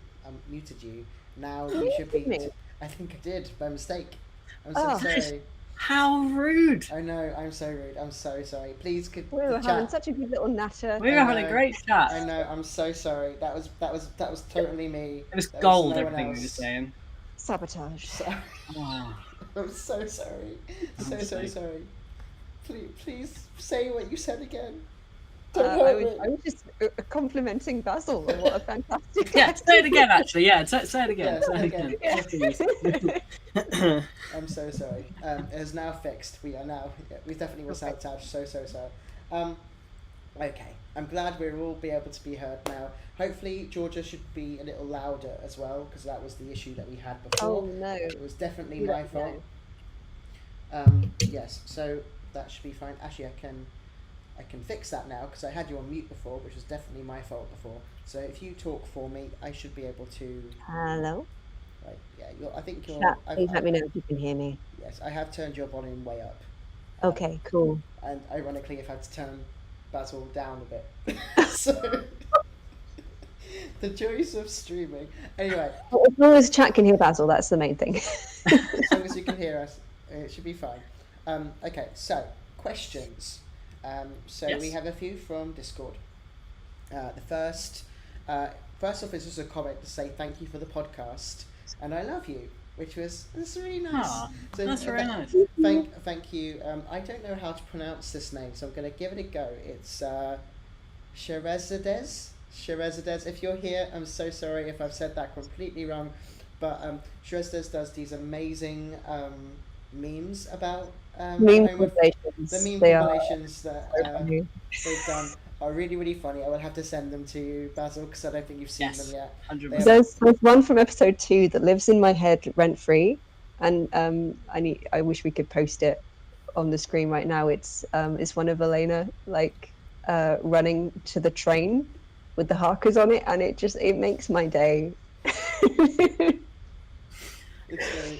muted you. Now you should be. I think I did by mistake. I'm so sorry. How rude! I know, I'm so rude. I'm so sorry. Please, could we were having such a good little natter. We were having a great chat. I know. I'm so sorry. That was totally me. It was gold. Everything you were saying. Sabotage. I'm so sorry. So sorry. Please say what you said again. I was just complimenting Basil. What a fantastic. Yeah, say it again. Actually, yeah, say it again. Yeah, I'm so sorry. It is now fixed. We definitely were sabotaged. So sorry. Okay. I'm glad we'll all be able to be heard now. Hopefully, Georgia should be a little louder as well, because that was the issue that we had before. Oh no! It was definitely my fault. Yes. So that should be fine. Actually, I can fix that now because I had you on mute before, which was definitely my fault before. So if you talk for me, I should be able to. Hello. Right. Yeah. I think you're. Please let me know if you can hear me. Yes, I have turned your volume way up. Okay. Cool. And ironically, I've had to turn Basil down a bit. So the joys of streaming. Anyway. Well, as long as chat can hear Basil, that's the main thing. As long as you can hear us, it should be fine. Okay. So questions. Yes. We have a few from Discord. The first off is just a comment to say thank you for the podcast and I love you, that's really nice. Aww, that's very nice. Thank you. I don't know how to pronounce this name, so I'm going to give it a go. It's Sherezadez. If you're here, I'm so sorry if I've said that completely wrong, but Sherezadez does these amazing memes about meme compilations. The meme compilations that they've done are really, really funny. I will have to send them to you, Basil, because I don't think you've seen them yet. 100%. There's one from episode 2 that lives in my head rent free, and I wish we could post it on the screen right now. It's one of Elena running to the train with the harkers on it, and it makes my day.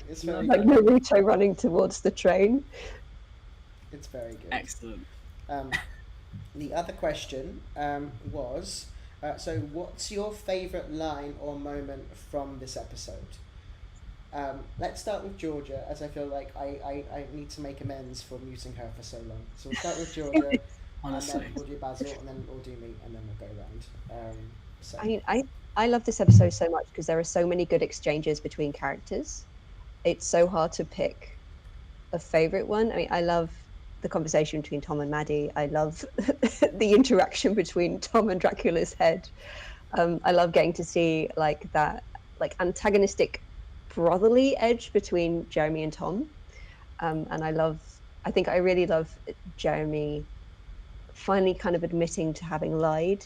It's very like good. Naruto running towards the train. It's very good. Excellent. The other question was, so what's your favourite line or moment from this episode? Let's start with Georgia, as I feel like I need to make amends for muting her for so long. So we'll start with Georgia, Honestly. and then we'll do Basil, and then we'll do me, and then we'll go around. I mean, I love this episode so much because there are so many good exchanges between characters. It's so hard to pick a favorite one. I mean, I love the conversation between Tom and Maddie. I love the interaction between Tom and Dracula's head. I love getting to see that antagonistic brotherly edge between Jeremy and Tom. And I really love Jeremy finally kind of admitting to having lied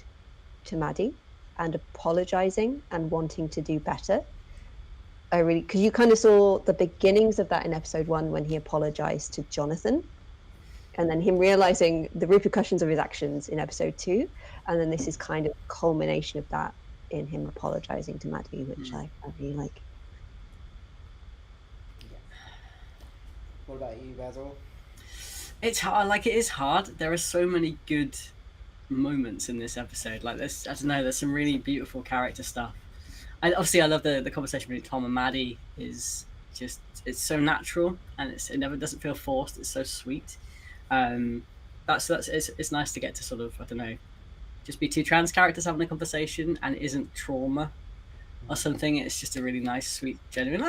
to Maddie and apologizing and wanting to do better. Because you kind of saw the beginnings of that in episode 1 when he apologized to Jonathan, and then him realizing the repercussions of his actions in episode 2, and then this is kind of a culmination of that in him apologizing to Maddie, which I really like. What about you, Basil? It's hard. Like, it is hard. There are so many good moments in this episode. Like, I don't know, there's some really beautiful character stuff. And obviously, I love the conversation between Tom and Maddie. Is just, it's so natural, and it never doesn't feel forced. It's so sweet. It's nice to get to sort of, I don't know, just be two trans characters having a conversation, and it isn't trauma or something. It's just a really nice, sweet, genuine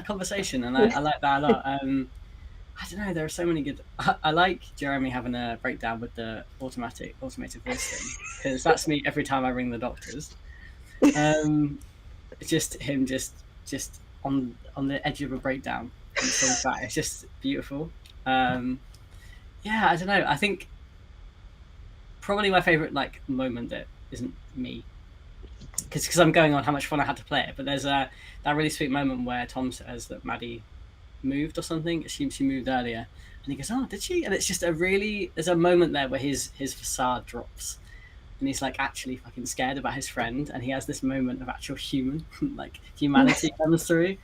conversation, and I like that a lot. I don't know, there are so many good. I like Jeremy having a breakdown with the automated voice thing, because that's me every time I ring the doctors. It's just him, just on the edge of a breakdown. It's just beautiful. Yeah, I don't know. I think probably my favorite like moment that isn't me, because I'm going on how much fun I had to play it. But there's that really sweet moment where Tom says that Maddie moved or something. She moved earlier, and he goes, "Oh, did she?" And it's just there's a moment there where his facade drops, and he's like actually fucking scared about his friend, and he has this moment of actual human like humanity comes through.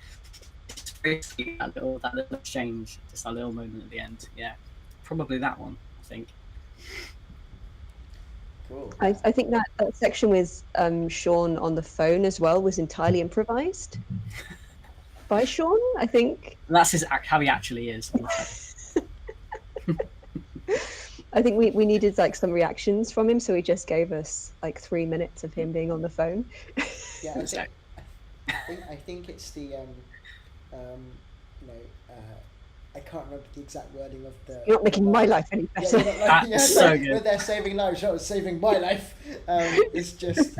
It's very sweet, that little exchange, just that little moment at the end. Yeah, probably that one, I think. Cool. I think that section with Sean on the phone as well was entirely improvised by Sean, I think. And that's how he actually is. I think we needed like some reactions from him, so he just gave us like 3 minutes of him being on the phone. Yeah, I think it's the I can't remember the exact wording of the. You're not making my life any better. So good. When they're saving lives, Sean was saving my life. It's just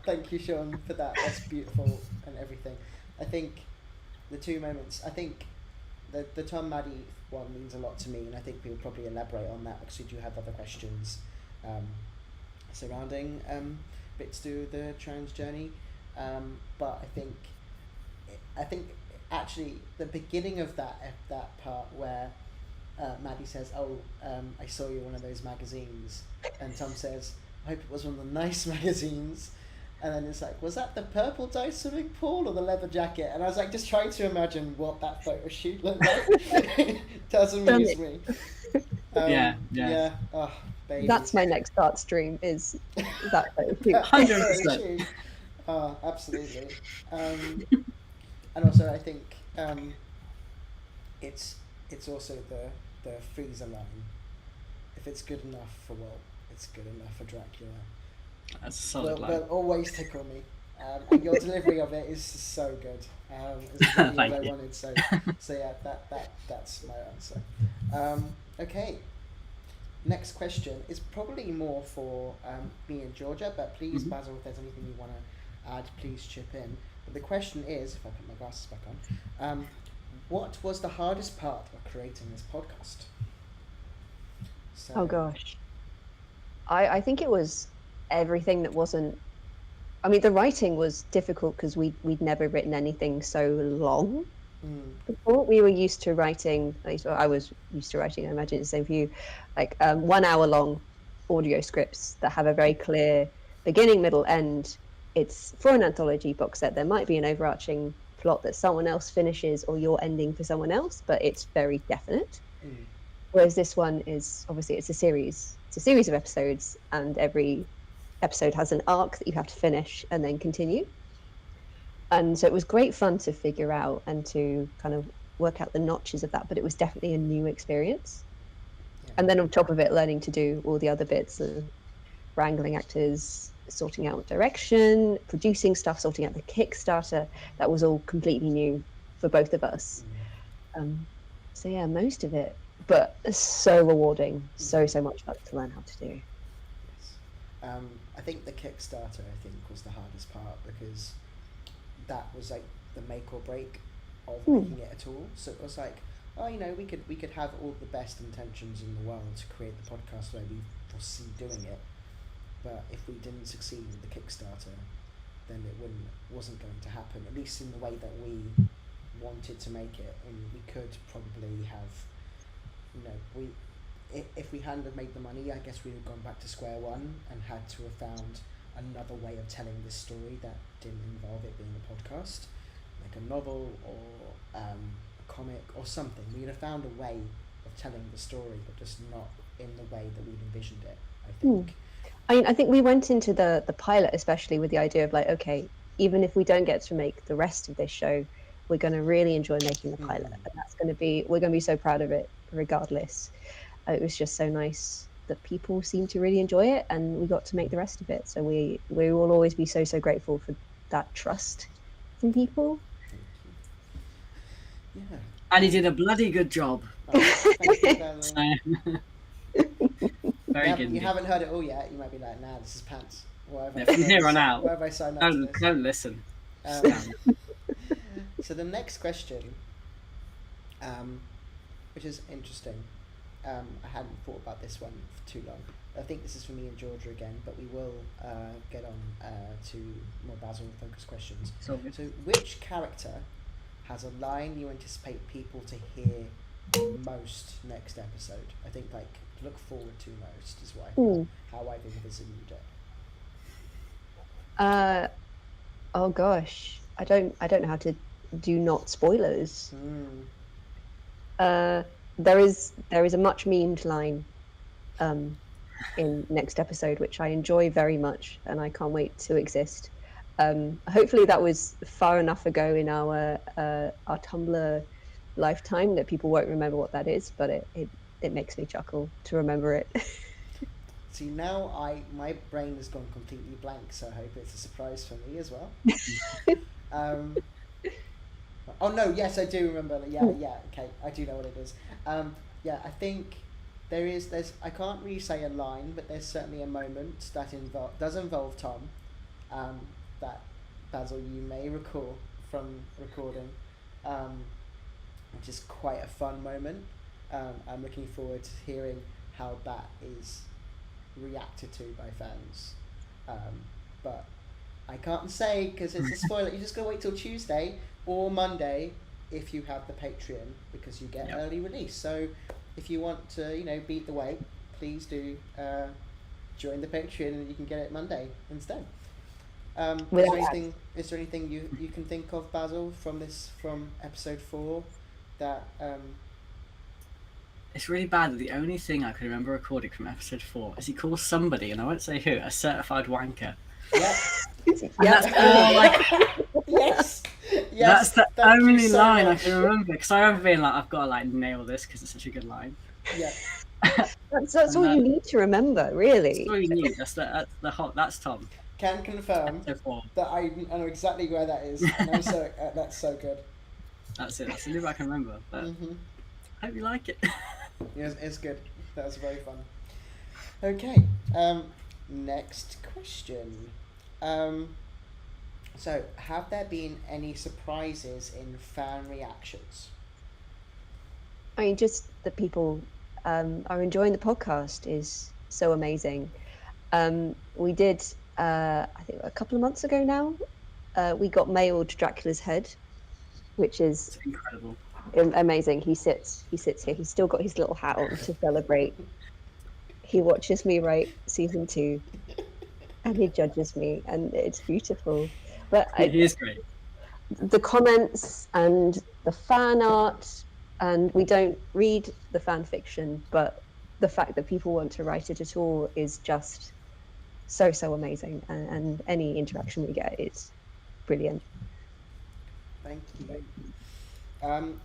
thank you, Sean, for that. That's beautiful and everything. I think the two moments. I think the Tom Maddie one means a lot to me, and I think we'll probably elaborate on that because we do have other questions surrounding bits to the trans journey. But I think actually the beginning of that part where Maddie says, "Oh, I saw you in one of those magazines," and Tom says, "I hope it was one of the nice magazines." And then it's like, was that the purple dye swimming pool or the leather jacket? And I was like, just trying to imagine what that photo shoot looked like. It does amuse me. Yeah. Oh, baby. That's my next start stream. Is that photo shoot? 100%. Absolutely. And also, I think it's also the freezer line. If it's good enough for Walt, it's good enough for Dracula. That's a solid line. They'll always tickle me. And your delivery of it is so good. It's exactly what I wanted. So yeah, that's my answer. Okay. Next question is probably more for me and Georgia, but please, Basil, if there's anything you want to add, please chip in. But the question is, if I put my glasses back on, what was the hardest part of creating this podcast? So, oh gosh, I think it was everything that wasn't. I mean, the writing was difficult because we'd never written anything so long before. We were used to writing. I was used to writing. I imagine it's the same for you, like 1 hour long audio scripts that have a very clear beginning, middle, end. It's for an anthology box set. There might be an overarching plot that someone else finishes, or you're ending for someone else, but it's very definite. Whereas this one is obviously it's a series. It's a series of episodes, and every episode has an arc that you have to finish and then continue. And so it was great fun to figure out and to kind of work out the notches of that, but it was definitely a new experience. And then on top of it, learning to do all the other bits of wrangling actors, sorting out direction, producing stuff, sorting out the Kickstarter. That was all completely new for both of us. So yeah, most of it, but so rewarding, so much fun to learn how to do. I think the Kickstarter, was the hardest part, because that was like the make or break of making it at all. So it was like, oh, you know, we could have all the best intentions in the world to create the podcast the way we foresee doing it, but if we didn't succeed with the Kickstarter, then wasn't going to happen, at least in the way that we wanted to make it. And we could probably have, you know, if we hadn't have made the money, I guess we'd have gone back to square one and had to have found another way of telling this story that didn't involve it being a podcast, like a novel or a comic or something. We'd have found a way of telling the story, but just not in the way that we'd envisioned it, I think. I mean, I think we went into the pilot especially with the idea of like, okay, even if we don't get to make the rest of this show, we're going to really enjoy making the pilot, and we're going to be so proud of it regardless. It was just so nice that people seemed to really enjoy it, and we got to make the rest of it. So we will always be so grateful for that trust from people. Yeah. And he did a bloody good job. Very good. You haven't heard it all yet. You might be like, nah, this is pants. From here on out, where have I signed up to this? Don't listen. So the next question, which is interesting, I hadn't thought about this one for too long. I think this is for me and Georgia again, but we will get on to more Basil focused questions. So which character has a line you anticipate people to hear most next episode? I think like look forward to most is how I've envisioned it. Oh gosh, I don't know how to do not spoilers. There is a much memed line in next episode which I enjoy very much, and I can't wait to exist. Hopefully that was far enough ago in our Tumblr lifetime that people won't remember what that is, but it makes me chuckle to remember it. See, now my brain has gone completely blank, so I hope it's a surprise for me as well. Oh no, yes, I do remember. Yeah, okay, I do know what it is. Yeah, I think there's I can't really say a line, but there's certainly a moment that does involve Tom, that Basil you may recall from recording, which is quite a fun moment. I'm looking forward to hearing how that is reacted to by fans, but I can't say because it's a spoiler. You just gotta wait till Tuesday or Monday if you have the Patreon, because you get early release. So if you want to beat the wait, please do join the Patreon and you can get it Monday instead. Is there anything you can think of, Basil, from episode 4 that It's really bad that the only thing I can remember recording from episode 4 is he calls somebody, and I won't say who, a certified wanker. Yeah. That's all yes. That's the only line I can remember, because I remember being like, I've got to nail this because it's such a good line. Yeah. That's all you need to remember, really. That's all you need. That's Tom. Can confirm that I know exactly where that is. And I'm so that's so good. That's it. That's the only one I can remember. But I hope you like it. Yes, it's good. That was very fun. Okay. Next question. So, have there been any surprises in fan reactions? I mean, just that people are enjoying the podcast is so amazing. We did, I think a couple of months ago now, we got mailed Dracula's head, which is incredible, amazing. He sits here. He's still got his little hat on to celebrate. He watches me write season 2, and he judges me, and it's beautiful. But it is great. The comments and the fan art, and we don't read the fan fiction, but the fact that people want to write it at all is just so amazing, and any interaction we get is brilliant. Thank you.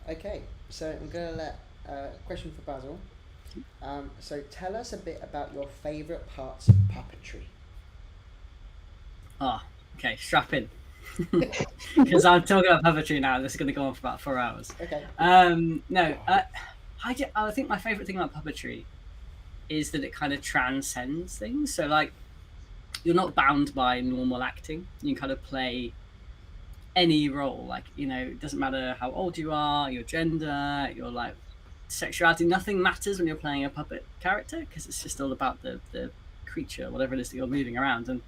Okay, so I'm going to let question for Basil. So tell us a bit about your favourite parts of puppetry. Okay, strap in. Because I'm talking about puppetry now. This is going to go on for about 4 hours. Okay. I think my favourite thing about puppetry is that it kind of transcends things. So, like, you're not bound by normal acting. You can kind of play any role. Like, you know, it doesn't matter how old you are, your gender, your like sexuality. Nothing matters when you're playing a puppet character, because it's just all about the creature, whatever it is that you're moving around. And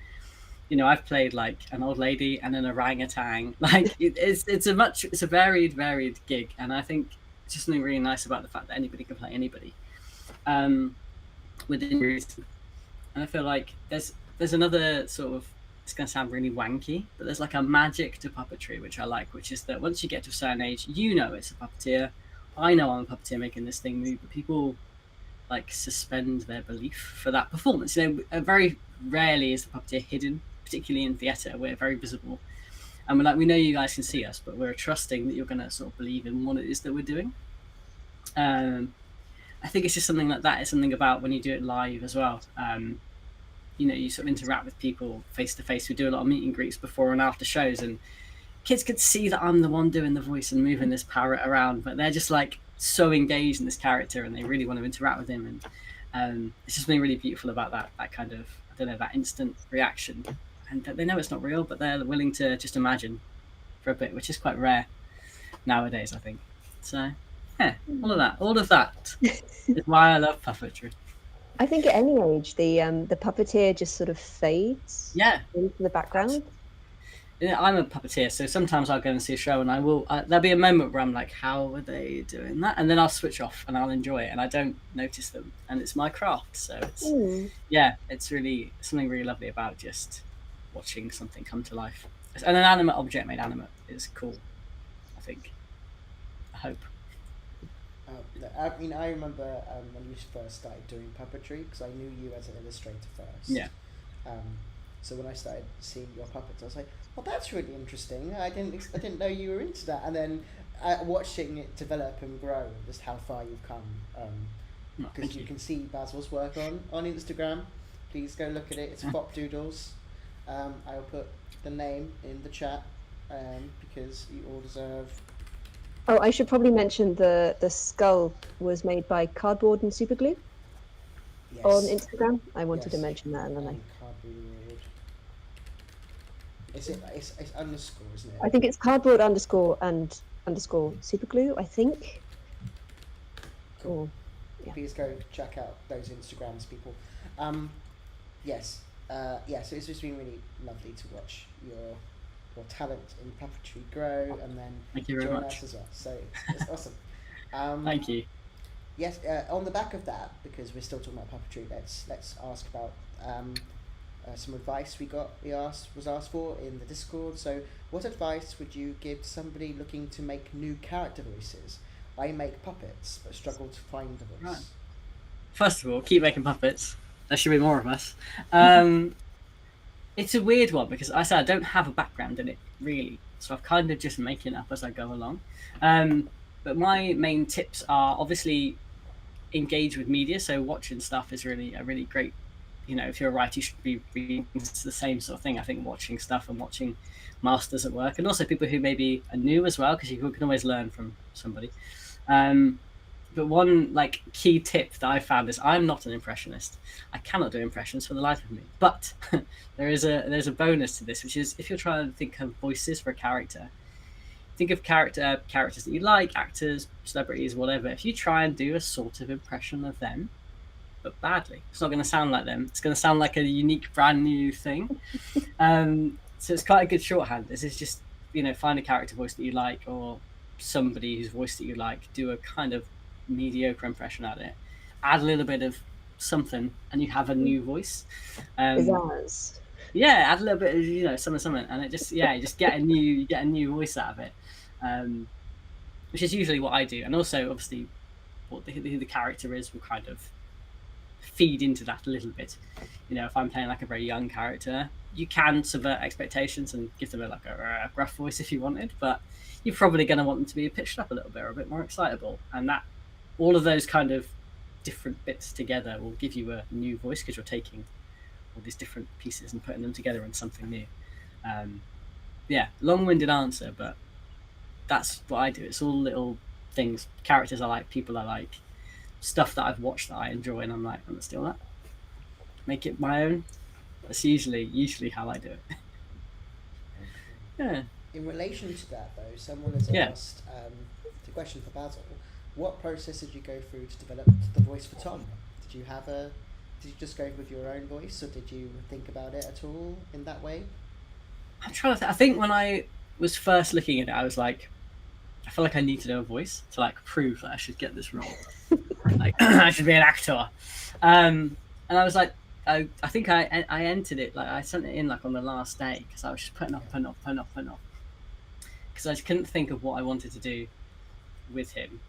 you know, I've played like an old lady and an orangutan. Like it's a varied gig, and I think it's just something really nice about the fact that anybody can play anybody within reason. And I feel like there's another sort of, it's going to sound really wanky, but there's like a magic to puppetry which I like, which is that once you get to a certain age, you know it's a puppeteer. I know I'm a puppeteer making this thing move, but people like suspend their belief for that performance. You know, very rarely is the puppeteer hidden, particularly in theatre. We're very visible, and we're like, we know you guys can see us, but we're trusting that you're going to sort of believe in what it is that we're doing. I think it's just something like that. It's something about when you do it live as well. You know, you sort of interact with people face to face. We do a lot of meet and greets before and after shows, and kids could see that I'm the one doing the voice and moving this parrot around, but they're just like so engaged in this character, and they really want to interact with him. And it's just something really beautiful about that kind of, I don't know, that instant reaction. And they know it's not real, but they're willing to just imagine for a bit, which is quite rare nowadays, I think. So yeah, all of that is why I love puppetry. I think at any age, the puppeteer just sort of fades into the background. Yeah, I'm a puppeteer, so sometimes I'll go and see a show, and I will. There'll be a moment where I'm like, "How are they doing that?" And then I'll switch off and I'll enjoy it, and I don't notice them, and it's my craft. So it's it's really something really lovely about just watching something come to life. And an animate object made animate is cool, I think. I hope. I mean, I remember when you first started doing puppetry, because I knew you as an illustrator first. Yeah. So when I started seeing your puppets, I was like, "Well, that's really interesting. I didn't know you were into that." And then watching it develop and grow, and just how far you've come. Because you can see Basil's work on Instagram. Please go look at it. It's Fop Doodles. I'll put the name in the chat because you all deserve. Oh, I should probably mention the skull was made by cardboard and super glue on Instagram. I wanted to mention that, and then cardboard. It's underscore, isn't it? I think it's cardboard underscore and underscore super glue, I think. Cool. Please go check out those Instagrams, people. Yes. So it's just been really lovely to watch your talent in puppetry grow, and then thank you very join much us as well. So it's awesome. Thank you. Yes. On the back of that, because we're still talking about puppetry, let's ask about some advice was asked for in the Discord. So, what advice would you give to somebody looking to make new character voices? I make puppets, but struggle to find a voice. Right. First of all, keep making puppets. There should be more of us. It's a weird one because I said I don't have a background in it really, so I'm kind of just making it up as I go along. But my main tips are obviously engage with media. So watching stuff is really a really great. You know, if you're a writer, you should be reading the same sort of thing. I think watching stuff and watching masters at work, and also people who maybe are new as well, because you can always learn from somebody. But one like key tip that I found is I'm not an impressionist. I cannot do impressions for the life of me. But there's a bonus to this, which is if you're trying to think of voices for a character, think of characters that you like, actors, celebrities, whatever. If you try and do a sort of impression of them, but badly, it's not going to sound like them. It's going to sound like a unique, brand new thing. So it's quite a good shorthand. This is just, you know, find a character voice that you like, or somebody whose voice that you like, do a kind of mediocre impression at it, add a little bit of something, and you have a new voice. Pizzazz. Yeah, add a little bit of, you know, something, and it just, you just get a new voice out of it, which is usually what I do. And also, obviously, what who the character is will kind of feed into that a little bit. You know, if I'm playing like a very young character, you can subvert expectations and give them a gruff voice if you wanted, but you're probably going to want them to be pitched up a little bit or a bit more excitable, and that all of those kind of different bits together will give you a new voice, because you're taking all these different pieces and putting them together in something new. Long-winded answer, but that's what I do. It's all little things, characters I like, people I like, stuff that I've watched that I enjoy, and I'm like, let's steal that, make it my own. That's usually how I do it. Yeah. In relation to that, though, someone has Yeah. asked the question for Basil. What process did you go through to develop the voice for Tom? Did you just go with your own voice, or did you think about it at all in that way? I'm trying to I think when I was first looking at it, I was like, I feel like I need to know a voice to like prove that I should get this role. Like I should be an actor. And I was like, I think I entered it, like I sent it in like on the last day because I was just putting off. Because I just couldn't think of what I wanted to do with him.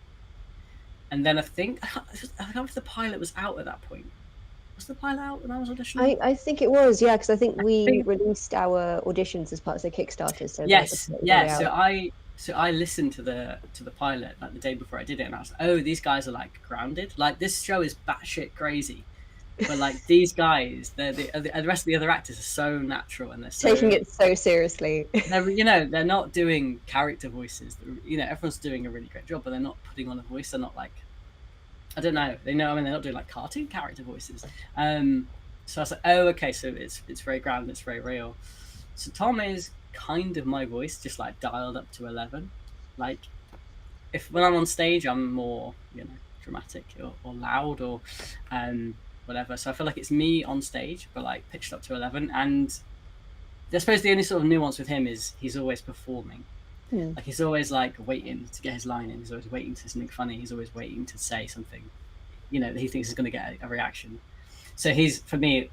And then I can't remember if the pilot was out at that point. Was the pilot out when I was auditioning? I think it was, yeah, because I think we released our auditions as part of the Kickstarter. So yes, yeah. So I listened to the pilot like the day before I did it, and I was like, oh, these guys are like grounded. Like this show is batshit crazy, but like these guys, the rest of the other actors are so natural and they're taking it so seriously. They're not doing character voices. Everyone's doing a really great job, but they're not putting on a voice. They're not like, I don't know. They're not doing like cartoon character voices. So I was like, oh, okay. So it's very grounded. It's very real. So Tom is kind of my voice, just like dialed up to 11. Like, when I'm on stage, I'm more, dramatic or loud or whatever. So I feel like it's me on stage, but like pitched up to 11. And I suppose the only sort of nuance with him is he's always performing. Like he's always like waiting to get his line in. He's always waiting to say something funny. He's always waiting to say something, that he thinks is going to get a reaction. So for me,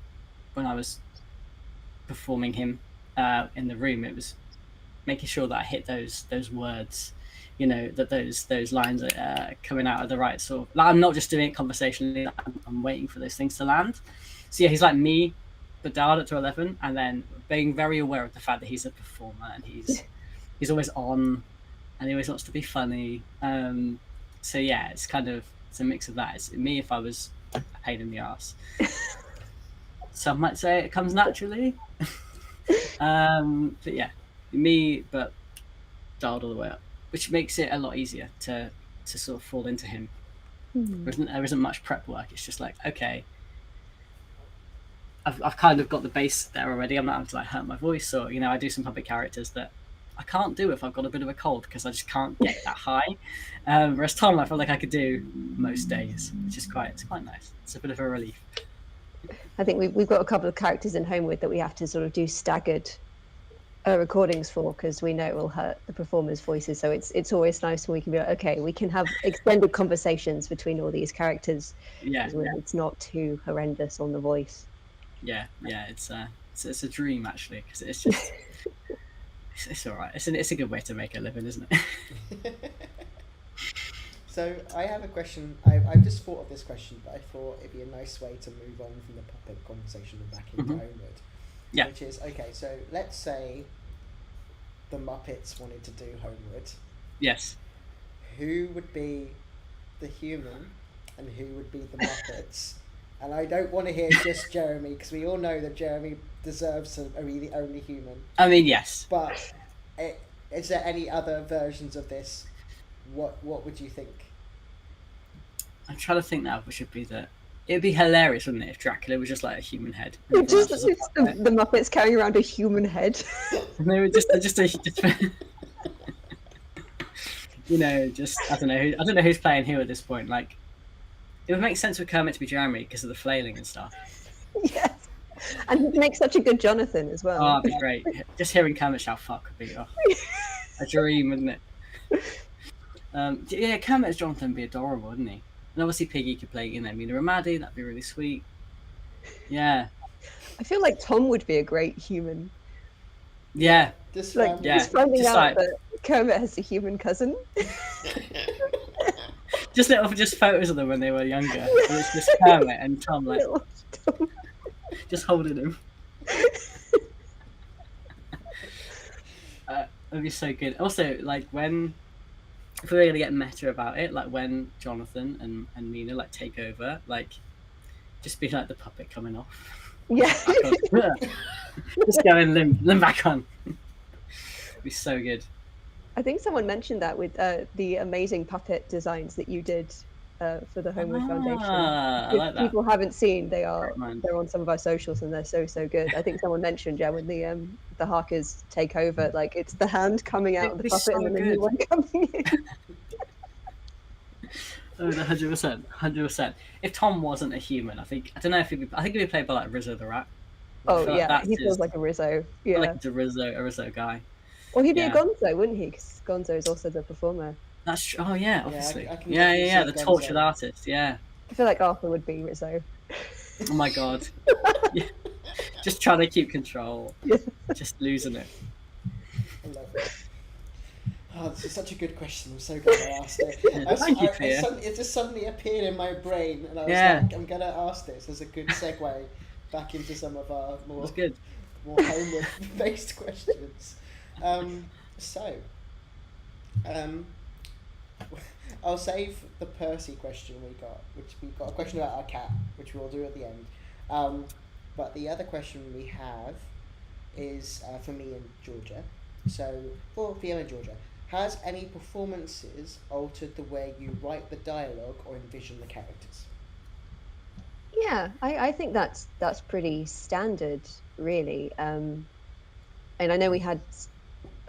when I was performing him in the room, it was making sure that I hit those words, that those lines are coming out of the right sort of. Like, I'm not just doing it conversationally. I'm waiting for those things to land. So yeah, he's like me, but dialed it to 11, and then being very aware of the fact that he's a performer and he's always on, and he always wants to be funny. So yeah, it's a mix of that. It's me if I was a pain in the ass. Some might say it comes naturally. But yeah, me, but dialed all the way up, which makes it a lot easier to sort of fall into him. There isn't much prep work. It's just like, okay, I've kind of got the base there already. I'm not having to like hurt my voice, or I do some puppet characters that I can't do if I've got a bit of a cold because I just can't get that high. Whereas Tom, I feel like I could do most days, which is quite nice. It's a bit of a relief. I think we've got a couple of characters in Homewood that we have to sort of do staggered recordings for because we know it will hurt the performers' voices. So it's always nice when we can be like, okay, we can have extended conversations between all these characters. Yeah. It's not too horrendous on the voice. Yeah. It's a dream actually because it's just. It's all right. It's a good way to make a living, isn't it? So I have a question. I've just thought of this question, but I thought it'd be a nice way to move on from the puppet conversation and back into Homewood. Yeah. Which is, okay, so let's say the Muppets wanted to do Homewood. Yes. Who would be the human and who would be the Muppets? And I don't want to hear just Jeremy, because we all know that Jeremy deserves to be the only human. I mean, yes. But is there any other versions of this? What would you think? I'm trying to think now, which would be it'd be hilarious, wouldn't it, if Dracula was just like a human head? Just the Muppets carrying around a human head. And they were just I don't know who's playing who at this point. Like, it would make sense for Kermit to be Jeremy because of the flailing and stuff. Yes, and he'd make such a good Jonathan as well. Oh, that'd be great. Just hearing Kermit shout "fuck" would be a dream, wouldn't it? Yeah, Kermit as Jonathan would be adorable, wouldn't he? And obviously Piggy could play, Mina and Maddie. That'd be really sweet. Yeah. I feel like Tom would be a great human. Yeah. Just finding out that Kermit has a human cousin. just photos of them when they were younger. And it's just Kermit and Tom, like, just holding him. That'd be so good. Also, like, if we're gonna get meta about it, like when Jonathan and Mina like take over, like just be like the puppet coming off. Yeah. Just going limb back on. It'd be so good. I think someone mentioned that with the amazing puppet designs that you did for the Homeward Foundation. I If like that. people haven't seen, they're Recommend. on some of our socials, and they're so good. I think someone mentioned, yeah, when the Harkers take over, like it's the hand coming out of the It's puppet and so then the good. new one coming in. Oh, 100%, 100%. If Tom wasn't a human, I don't know if he'd be. I think he'd be played by like Rizzo the Rat. I Oh feel like yeah, that's he his- feels like a Rizzo. I feel Yeah, like it's a Rizzo guy. or he'd be a Yeah. Gonzo, wouldn't he? Because Gonzo is also the performer. That's true. Oh yeah, obviously. I can Yeah, definitely see the Gonzo. tortured artist. Yeah. I feel like Arthur would be Rizzo. Oh my god. Yeah. Just trying to keep control. Just losing it. I love it. Oh, this is such a good question. I'm so glad I asked it. Thank you, Pia. It just suddenly appeared in my brain, and I was like, I'm going to ask this as a good segue back into some of our more homeward-based questions. I'll save the Percy question we got, which we've got a question about our cat, which we'll do at the end. But the other question we have is for me and Georgia. So, for Fiona and Georgia, has any performances altered the way you write the dialogue or envision the characters? Yeah, I think that's pretty standard, really. And I know we had,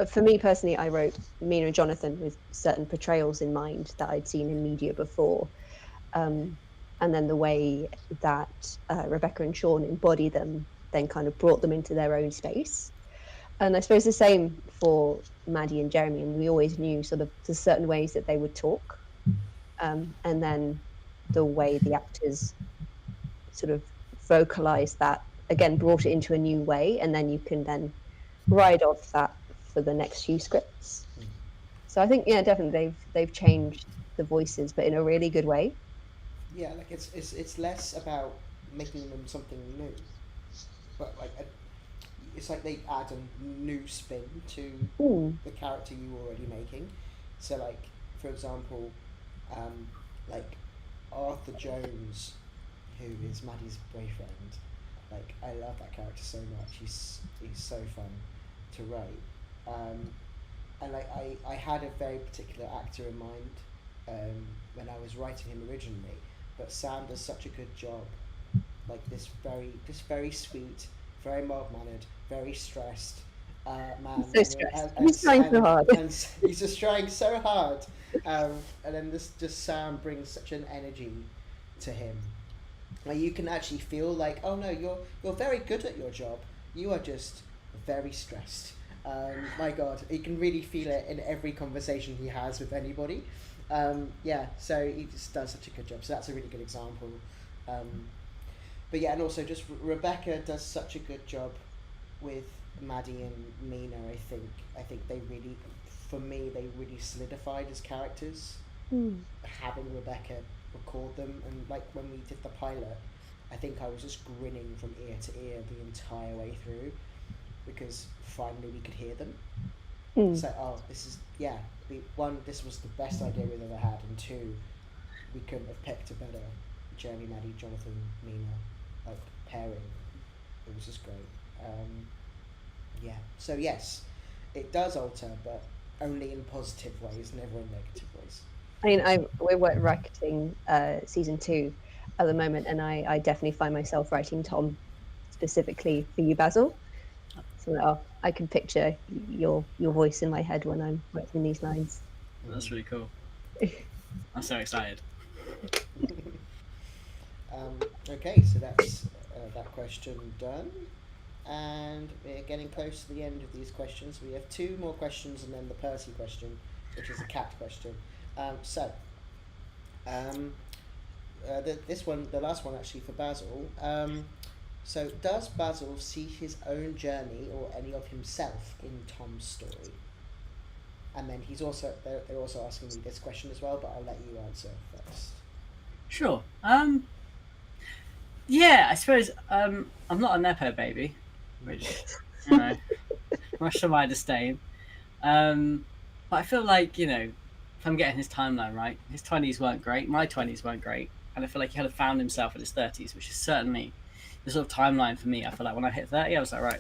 for me personally, I wrote Mina and Jonathan with certain portrayals in mind that I'd seen in media before. And then the way that Rebecca and Sean embody them then kind of brought them into their own space. And I suppose the same for Maddie and Jeremy, and we always knew sort of the certain ways that they would talk, and then the way the actors sort of vocalized that, again, brought it into a new way, and then you can then ride off that for the next few scripts. So I think, yeah, definitely they've changed the voices, but in a really good way. Yeah, like it's less about making them something new, but like it's like they add a new spin to the character you were already making. So like, for example, like Arthur Jones, who is Maddie's boyfriend, like I love that character so much. He's so fun to write. And like I had a very particular actor in mind when I was writing him originally, but Sam does such a good job. Like this very sweet, very mild-mannered, very stressed man. So stressed. He's trying so hard. And he's just trying so hard. And then just Sam brings such an energy to him. Like you can actually feel like, oh no, you're very good at your job. You are just very stressed. My God, you can really feel it in every conversation he has with anybody. Yeah, so he just does such a good job. So that's a really good example. But yeah, and also just Rebecca does such a good job with Maddie and Mina. I think they really, for me, they really solidified as characters. Having Rebecca record them, and like when we did the pilot, I think I was just grinning from ear to ear the entire way through, because finally we could hear them. It's like, oh, this is, yeah, this was the best idea we've ever had, and two, we couldn't have picked a better Jeremy, Maddie, Jonathan, Mina like pairing. It was just great. Yeah, so yes, it does alter, but only in positive ways, never in negative ways. I mean, we're writing season 2 at the moment, and I definitely find myself writing Tom specifically for you, Basil. So I can picture your voice in my head when I'm writing these lines. That's really cool. I'm so excited. Okay, so that's that question done. And we're getting close to the end of these questions. We have 2 more questions and then the Percy question, which is a cat question. This one, the last one actually for Basil. So does Basil see his own journey or any of himself in Tom's story? And then they're also asking me this question as well, but I'll let you answer first. Sure. Yeah, I suppose I'm not a Nepo baby, which, you know, much to my disdain. But I feel like, you know, if I'm getting his timeline right, his 20s weren't great, my 20s weren't great, and I feel like he had found himself in his 30s, which is certainly the sort of timeline for me. I feel like when I hit 30, I was like, right,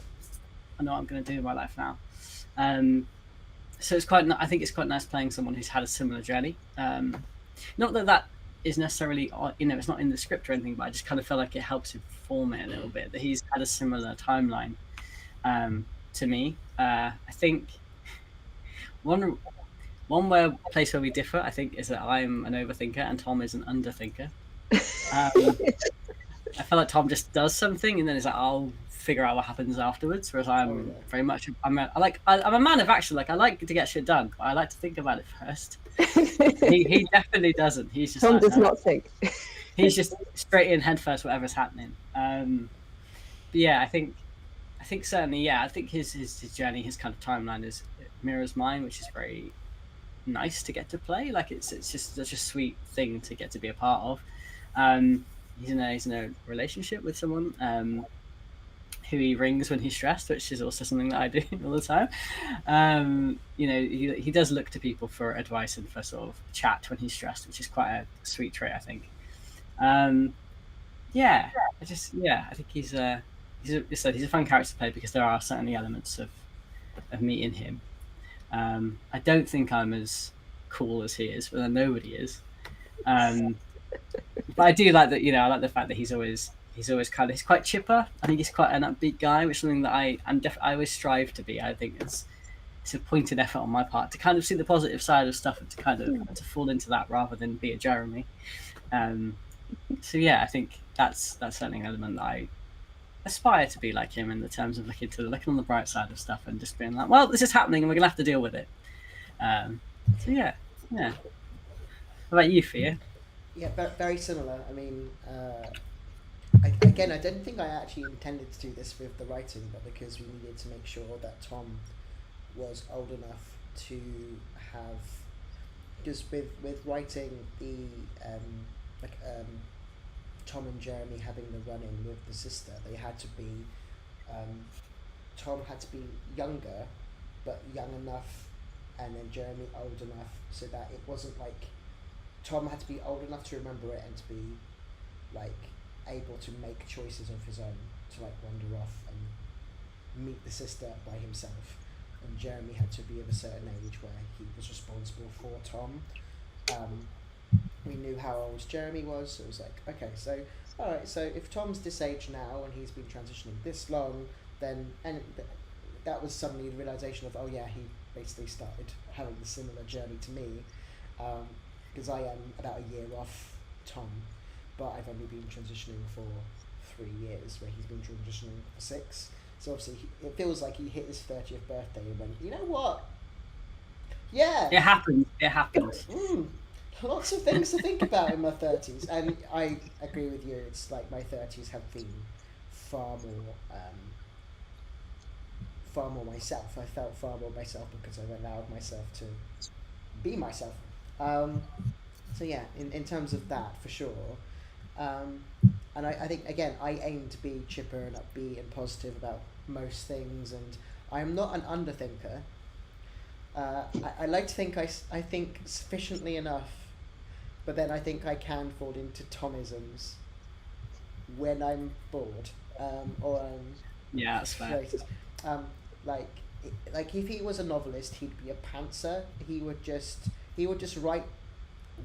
I know what I'm going to do in my life now. So I think it's quite nice playing someone who's had a similar journey. Not that is necessarily, it's not in the script or anything, but I just kind of feel like it helps inform it a little bit, that he's had a similar timeline to me. I think one place where we differ, I think, is that I'm an overthinker and Tom is an underthinker. I feel like Tom just does something and then it's like, I'll figure out what happens afterwards. Whereas I'm very much, I'm a man of action. Like, I like to get shit done, but I like to think about it first. he definitely doesn't. He's just Tom like, does not think. He's just straight in head first, whatever's happening. But yeah, I think certainly, yeah, I think his journey, his kind of timeline mirrors mine, which is very nice to get to play. Like, it's just such a sweet thing to get to be a part of. He's in a relationship with someone who he rings when he's stressed, which is also something that I do all the time. He does look to people for advice and for sort of chat when he's stressed, which is quite a sweet trait, I think. I think he's a fun character to play because there are certainly elements of me in him. I don't think I'm as cool as he is, but nobody is. But I do like that. I like the fact that he's always he's quite chipper. I think he's quite an upbeat guy, which is something that I always strive to be. I think it's a pointed effort on my part to kind of see the positive side of stuff and to kind of to fall into that rather than be a Jeremy. So yeah, I think that's certainly an element that I aspire to be like him in the terms of looking on the bright side of stuff and just being like, well, this is happening and we're gonna have to deal with it. So yeah. What about you, Fia? Yeah, very similar. I mean, I don't think I actually intended to do this with the writing, but because we needed to make sure that Tom was old enough to have, because with writing the Tom and Jeremy having the run-in with the sister, they had to be, Tom had to be younger, but young enough, and then Jeremy old enough, so that it wasn't like, Tom had to be old enough to remember it and to be like able to make choices of his own, to like wander off and meet the sister by himself, and Jeremy had to be of a certain age where he was responsible for Tom. We knew how old Jeremy was, so it was like, okay, so alright, so if Tom's this age now and he's been transitioning this long, then that was suddenly the realization of, oh yeah, he basically started having a similar journey to me, because I am about a year off Tom, but I've only been transitioning for 3 years, where he's been transitioning for 6. So obviously it feels like he hit his 30th birthday and went, you know what? Yeah. It happens. Lots of things to think about in my 30s, and I agree with you. It's like my 30s have been far more myself. I felt far more myself because I've allowed myself to be myself. So yeah, in terms of that, for sure. And I think, again, I aim to be chipper and upbeat and positive about most things, and I am not an underthinker. I like to think I think sufficiently enough, but then I think I can fall into Tomisms when I'm bored, or yeah, that's fair. Like if he was a novelist, he'd be a pantser. He would just write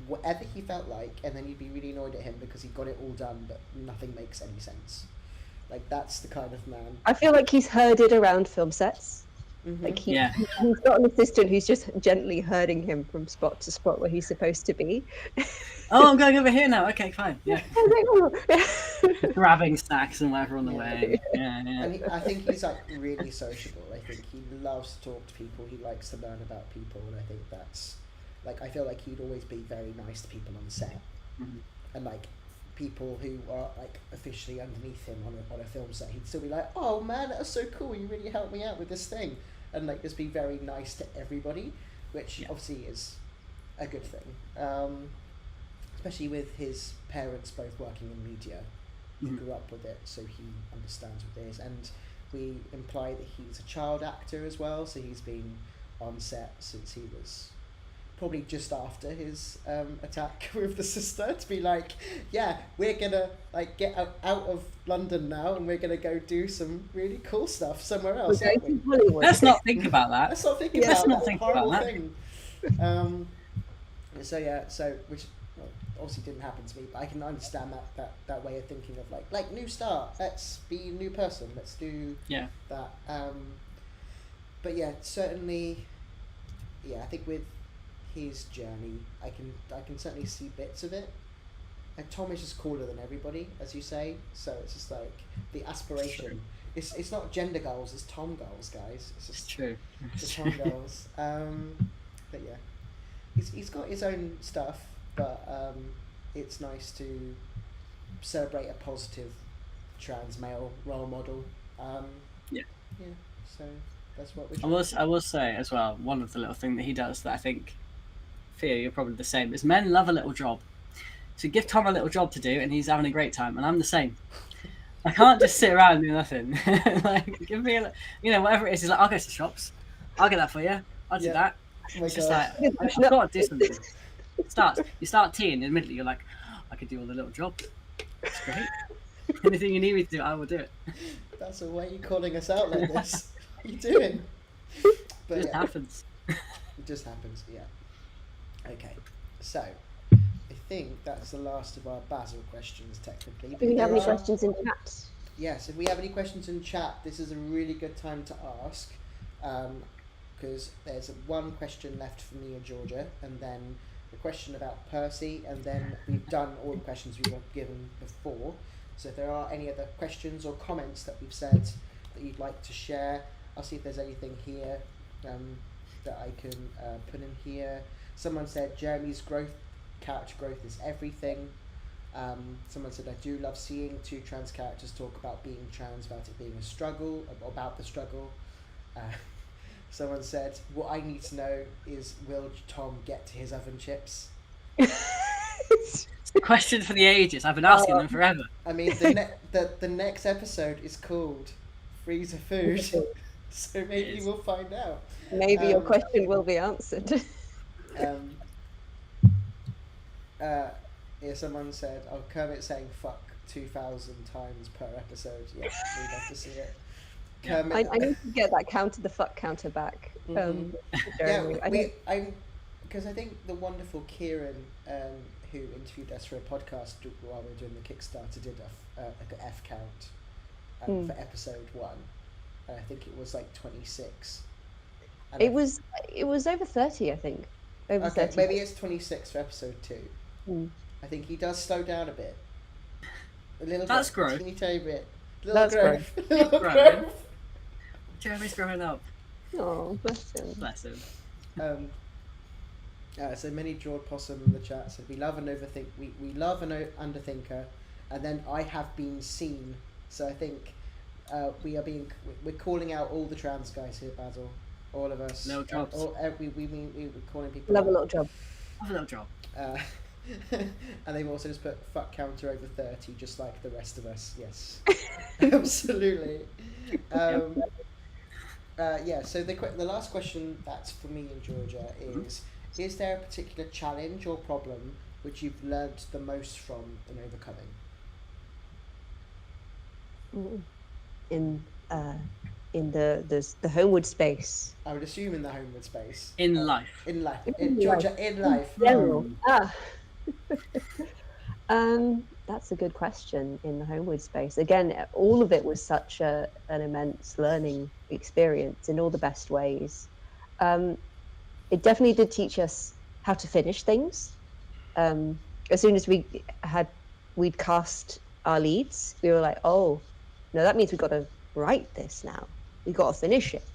whatever he felt like, and then you'd be really annoyed at him because he got it all done, but nothing makes any sense. Like, that's the kind of man. I feel like he's herded around film sets. Mm-hmm. Like he's got an assistant who's just gently herding him from spot to spot where he's supposed to be. Oh, I'm going over here now. Okay, fine. Yeah. Grabbing snacks and whatever on the way. Yeah. And I think he's like really sociable. I think he loves to talk to people. He likes to learn about people, and I think that's like, I feel like he'd always be very nice to people on set, and like people who are like officially underneath him on a film set, he'd still be like, "Oh man, that was so cool! You really helped me out with this thing," and like just be very nice to everybody, which obviously is a good thing. Especially with his parents both working in media, he grew up with it, so he understands what it is. And we imply that he's a child actor as well, so he's been on set since he was probably just after his attack with the sister, to be like, yeah, we're gonna like get out of London now and we're gonna go do some really cool stuff somewhere else. Let's not think about that. Let's not think about that horrible thing. So which well, obviously didn't happen to me, but I can understand that way of thinking of like new start. Let's be a new person. Let's do that. But yeah, certainly, yeah. I think with his journey, I can certainly see bits of it. And Tom is just cooler than everybody, as you say. So it's just like the aspiration. It's not gender goals. It's Tom goals, guys. It's just true. The Tom goals. But yeah, he's got his own stuff, but it's nice to celebrate a positive trans male role model. Yeah. So that's what we're. I will say as well, one of the little thing that he does that I think, Theo, you're probably the same, is men love a little job. So give Tom a little job to do, and he's having a great time, and I'm the same. I can't just sit around and do nothing. Like, give me whatever it is. He's like, I'll go to the shops. I'll get that for you. I'll do that. It's just like, I've got to do something. You start teeing, and admittedly, you're like, I could do all the little jobs. It's great. Anything you need me to do, I will do it. That's the way you're calling us out like this. What are you doing? But it just happens. It just happens, yeah. Okay, so I think that's the last of our Basil questions, technically. Do we have any questions in chat? Yes, if we have any questions in chat, this is a really good time to ask, because there's one question left for me and Georgia, and then a question about Percy, and then we've done all the questions we were given before. So if there are any other questions or comments that we've said that you'd like to share, I'll see if there's anything here that I can put in here. Someone said Jeremy's character growth is everything. Someone said, I do love seeing two trans characters talk about being trans, about it being a struggle, about the struggle. Someone said, what I need to know is, will Tom get to his oven chips? It's the question for the ages. I've been asking them forever. I mean, the next episode is called Freezer Food, so maybe we'll find out. Maybe your question will be answered. Yeah, someone said, Kermit saying fuck 2,000 times per episode. Yeah, we'd love to see it. Kermit, I need to get that the fuck counter back. Because I think the wonderful Kieran, who interviewed us for a podcast while we were doing the Kickstarter, did like an F count for episode 1. I think it was like 26. And it was over 30, I think. Over 30. Maybe it's 26 for episode 2. I think he does slow down a bit. A little That's bit. growth. Teeny tiny bit. That's growth. Little growth. Jeremy's growing up. Oh, bless him. Bless him. So many Jord Possum in the chat said we love an overthink. We love an underthinker, and then I have been seen. So I think we're calling out all the trans guys here, Basil. All of us. No jobs. We're calling people. Love a little job. Love a little job. And they've also just put fuck counter over 30, just like the rest of us. Yes, absolutely. Yeah. So the last question that's for me and Georgia is: is there a particular challenge or problem which you've learned the most from in overcoming? In the homeward space. I would assume in the homeward space. In life. In life. Georgia, in life. That's a good question. In the homeward space, again, all of it was such an immense learning experience in all the best ways. It definitely did teach us how to finish things. As soon as we'd cast our leads, we were like, oh no, that means we've got to write this now. We've got to finish it.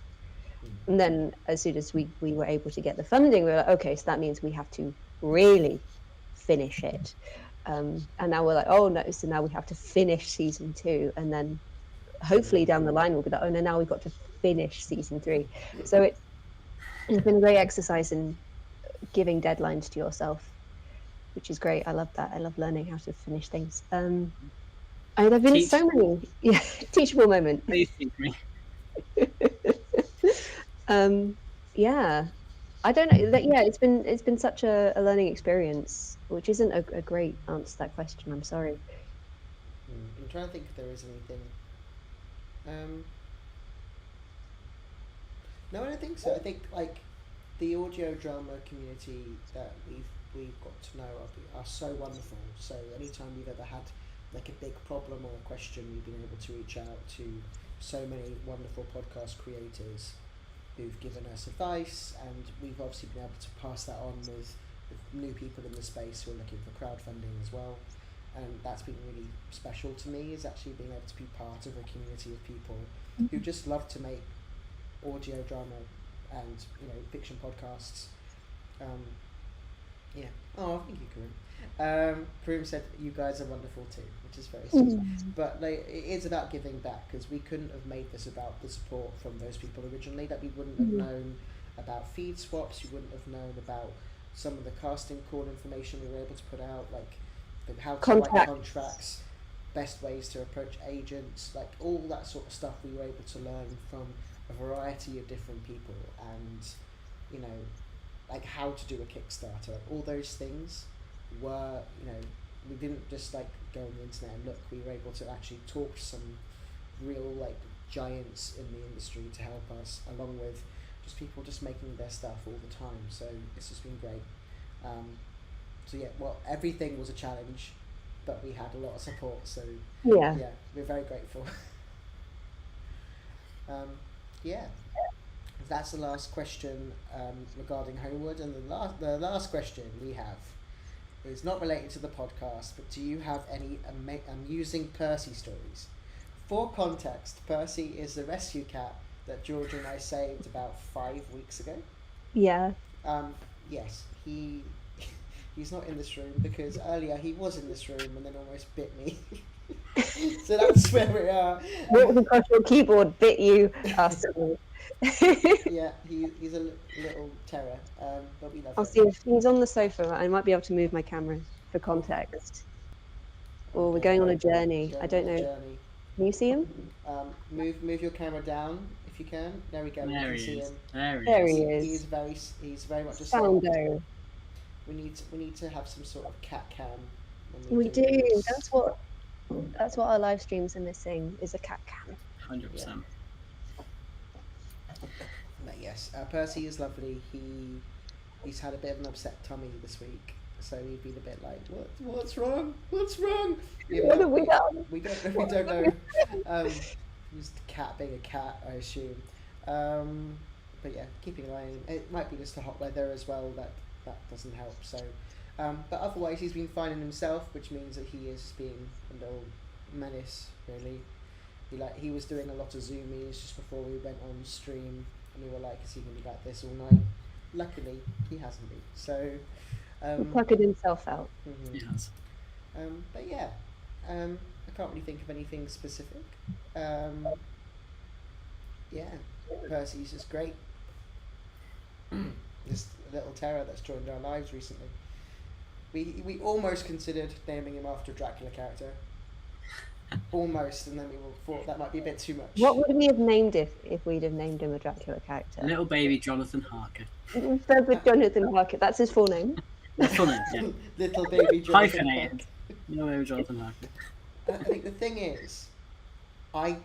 And then as soon as we were able to get the funding, we were like, okay, so that means we have to really finish it. And now we're like, oh no, so now we have to finish season 2. And then hopefully down the line we'll be like, oh no, now we've got to finish season 3. So it's been a great exercise in giving deadlines to yourself, which is great. I love that. I love learning how to finish things. And there've been so many teachable moments. Please teach me. Yeah, I don't know. It's been such a learning experience, which isn't a great answer to that question. I'm sorry. I'm trying to think if there is anything. No, I don't think so. I think like the audio drama community that we've we've got to know are so wonderful. So anytime we've ever had like a big problem or a question, we've been able to reach out to so many wonderful podcast creators who've given us advice, and we've obviously been able to pass that on with new people in the space who are looking for crowdfunding as well. And that's been really special to me, is actually being able to be part of a community of people who just love to make audio drama and, you know, fiction podcasts. Yeah. Oh, thank you, Karim. Karim said you guys are wonderful too, which is very sweet. But like, it is about giving back, because we couldn't have made this about the support from those people originally. That we wouldn't have known about feed swaps. We wouldn't have known about some of the casting call information we were able to put out, like how to write contracts, best ways to approach agents, like all that sort of stuff we were able to learn from a variety of different people. And, you know, like how to do a Kickstarter, all those things were, you know, we didn't just like go on the internet and look. We were able to actually talk to some real like giants in the industry to help us, along with just people just making their stuff all the time. So it's just been great. So yeah, well, everything was a challenge, but we had a lot of support. So yeah, we're very grateful. Yeah. That's the last question regarding Homewood, and the last question we have is not related to the podcast, but do you have any amusing Percy stories? For context, Percy is the rescue cat that Georgia and I saved about 5 weeks ago. Yeah. Yes, he's not in this room, because earlier he was in this room and then almost bit me. So that's where we are. Walked across your keyboard, bit you. Yeah, he's a little terror, but we love him. I'll see if he's on the sofa. I might be able to move my camera for context. Or we're going on a journey. I don't know. Can you see him? Move your camera down if you can. There we go. There you can he see is. him. There he is. He's very much a Soundo. We need to have some sort of cat cam. We do. That's what our live streams are missing, is a cat cam. 100%. But yes, Percy is lovely. He's had a bit of an upset tummy this week, so we've been a bit like, what's wrong? What's wrong? What have we done? We don't know. Just a cat being a cat, I assume. But yeah, keeping an eye on him. It might be just the hot weather as well that doesn't help. So, but otherwise he's been finding himself, which means that he is being a little menace, really. He was doing a lot of zoomies just before we went on stream, and we were like, is he going to be like this all night? Luckily, he hasn't been. So he puckered himself out. Mm-hmm. He has. But yeah, I can't really think of anything specific. Yeah, Percy's just great. This little terror that's joined our lives recently. We almost considered naming him after a Dracula character. Almost, and then we thought that might be a bit too much. What would we have named if we'd have named him a Dracula character? Little baby Jonathan Harker. Jonathan Harker, that's his full name. Full name, yeah. Little baby Jonathan Hyphenated. Little baby Jonathan Harker. I think the thing is, I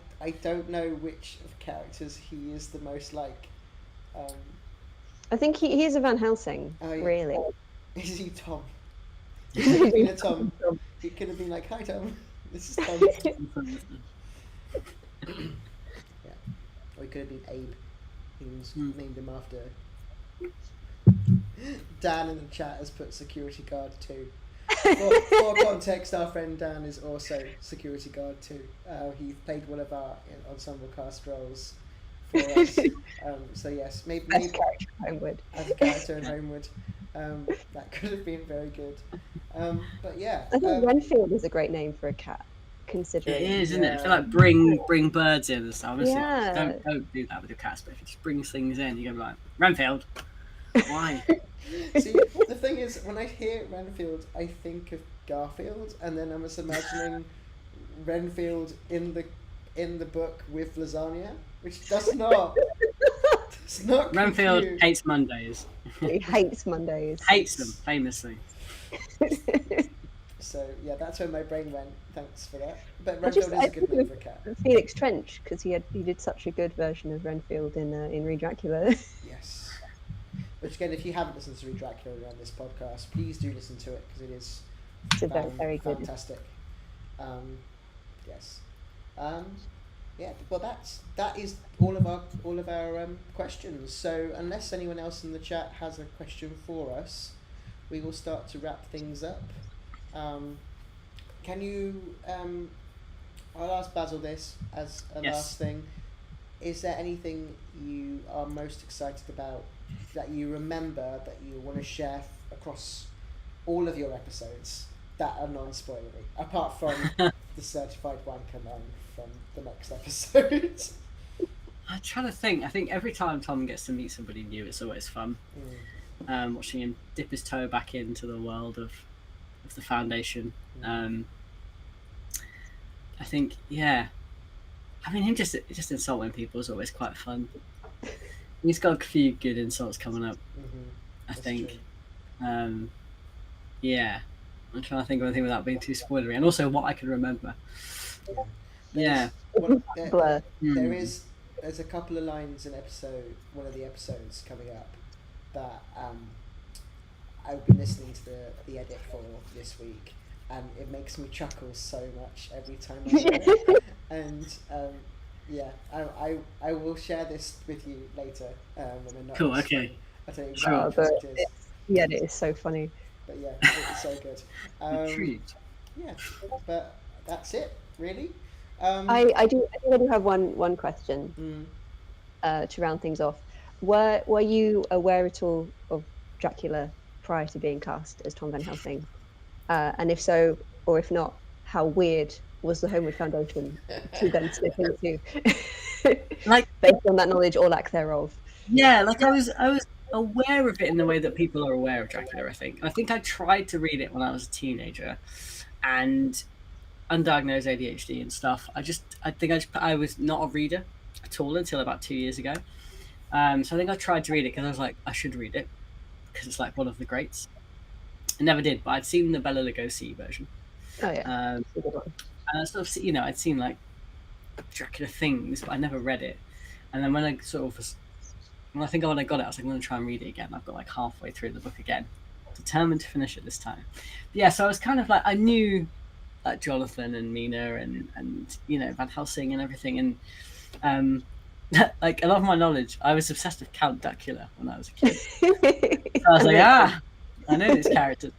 don't know which of characters he is the most like. I think he is a Van Helsing, really. Is he Tom? He could have been a Tom. He could have been like, hi Tom. This is Tom. Yeah. Or he could have been Abe. He was named him after. Dan in the chat has put security guard too. For context, our friend Dan is also security guard too. He played one of our ensemble cast roles for us. So yes, maybe as a character in Homewood. As a character in Homewood. That could have been very good. But yeah. I think Renfield is a great name for a cat, considering. It is, isn't it? I feel like bring birds in and stuff. Honestly, Yeah. Don't do that with your cats, but if you just bring things in, you go like, Renfield. Why? See, the thing is, when I hear Renfield, I think of Garfield, and then I'm just imagining Renfield in the book with lasagna, which does not Renfield compute. hates Mondays. He hates Mondays. Hates them, famously. So yeah, that's where my brain went. Thanks for that. But Renfield is a good name for a cat. Felix Trench, because he did such a good version of Renfield in Re Dracula. Yes. Which again, if you haven't listened to Read Dracula on this podcast, please do listen to it because it is very good. fantastic. Yes. Yeah. Well, that is all of our questions. So unless anyone else in the chat has a question for us, we will start to wrap things up. Can you? I'll ask Basil this as a last thing. Is there anything you are most excited about that you remember that you want to share across all of your episodes that are non-spoilery, apart from the certified wanker man from the next episode? I'm trying to think. I think every time Tom gets to meet somebody new, it's always fun. Watching him dip his toe back into the world of the Foundation. I think, yeah. I mean, him just insulting people is always quite fun. He's got a few good insults coming up, I think. Yeah. I'm trying to think of anything without being too spoilery. And also what I can remember. Yeah. There's a couple of lines in one of the episodes coming up that I've been listening to the edit for this week, and it makes me chuckle so much every time I hear it. And I will share this with you later. Cool. Okay. I'll tell you exactly what it is. Yeah, it is so funny. But yeah, it's so good. Intrigued. Yeah, but that's it, really. I do have one question to round things off. Were you aware at all of Dracula prior to being cast as Tom Van Helsing? And if so, or if not, how weird was the Homeward Foundation to then slip into, based on that knowledge or lack thereof? Yeah, I was aware of it in the way that people are aware of Dracula. I think I tried to read it when I was a teenager, and undiagnosed ADHD and stuff. I was not a reader at all until about 2 years ago. So I think I tried to read it because I was like, I should read it because it's like one of the greats. I never did, but I'd seen the Bela Lugosi version. Oh yeah. And I sort of, I'd seen like Dracula things, but I never read it. And then when I got it, I was like, I'm going to try and read it again. I've got like halfway through the book again, determined to finish it this time. But yeah, so I was kind of like, I knew like Jonathan and Mina and Van Helsing and everything, and like a lot of my knowledge, I was obsessed with Count Dracula when I was a kid. So I was like, I know this character.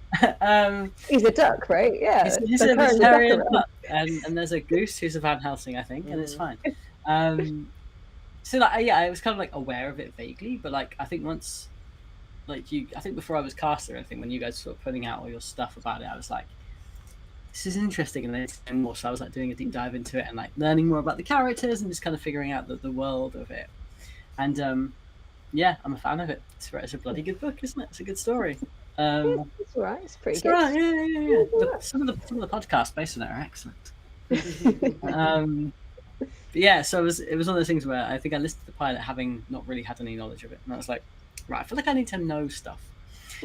He's a duck, right? Yeah. He's a vegetarian duck, and there's a goose who's a Van Helsing, I think, and it's fine. So I was kind of like aware of it vaguely, but like I think once, I think before I was cast or anything, when you guys were putting out all your stuff about it, I was like, this is interesting, and then more. So I was like doing a deep dive into it and like learning more about the characters and just kind of figuring out the world of it. And I'm a fan of it. It's a bloody good book, isn't it? It's a good story. It's alright. It's pretty good. Right, yeah. Some of the podcasts based on it are excellent. But yeah, so it was one of those things where I think I listened to the pilot having not really had any knowledge of it, and I was like, right, I feel like I need to know stuff.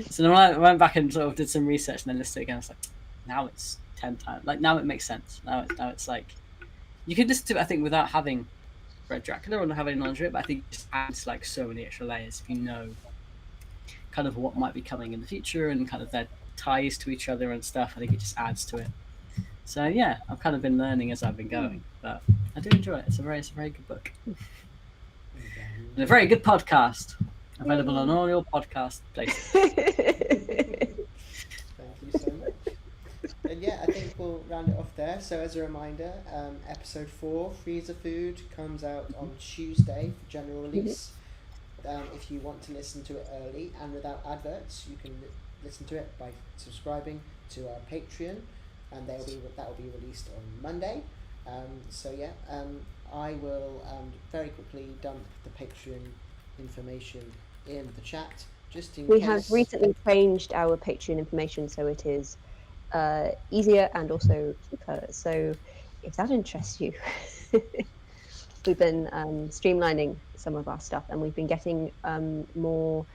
So then when I went back and sort of did some research and then listened to it again, I was like, now it's 10 times. Like now it makes sense. Now it's like you can listen to it, I think, without having read Dracula or not having knowledge of it, but I think it just adds like so many extra layers if you know kind of what might be coming in the future and kind of their ties to each other and stuff. I think it just adds to it. So yeah, I've kind of been learning as I've been going, but I do enjoy it. It's a very good book. And a very good podcast. Available on all your podcast places. Thank you so much. And yeah, I think we'll round it off there. So as a reminder, episode 4, Freezer Food, comes out on Tuesday for general release. If you want to listen to it early and without adverts, you can listen to it by subscribing to our Patreon, and that will be released on Monday. I will very quickly dump the Patreon information in the chat just in case. We have recently changed our Patreon information so it is easier and also cheaper. So if that interests you, we've been streamlining some of our stuff, and we've been getting more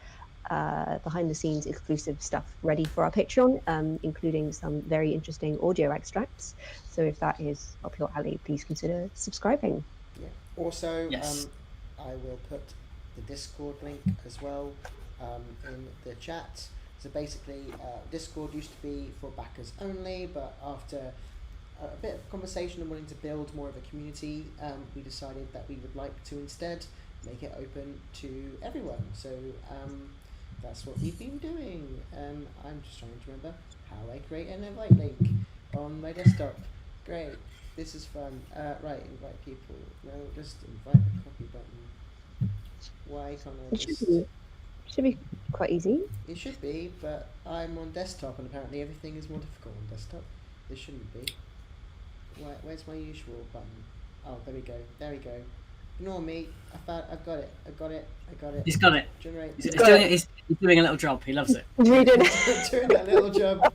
behind the scenes exclusive stuff ready for our Patreon, including some very interesting audio extracts. So if that is up your alley, please consider subscribing. Yeah. Also, yes. I will put the Discord link as well in the chat. So basically, Discord used to be for backers only, but after a bit of conversation and wanting to build more of a community, we decided that we would like to instead make it open to everyone. So that's what we've been doing. I'm just trying to remember how I create an invite link on my desktop. Great, this is fun. Right, invite people. No, just invite the copy button. Why can't I just... Should be quite easy. It should be, but I'm on desktop and apparently everything is more difficult on desktop. This shouldn't be. Where's my usual button? Oh, there we go. There we go. Ignore me. I've got it. I've got it. I got it. He's got it. Generate. He's doing a little job. He loves it. He's reading. Doing that little job.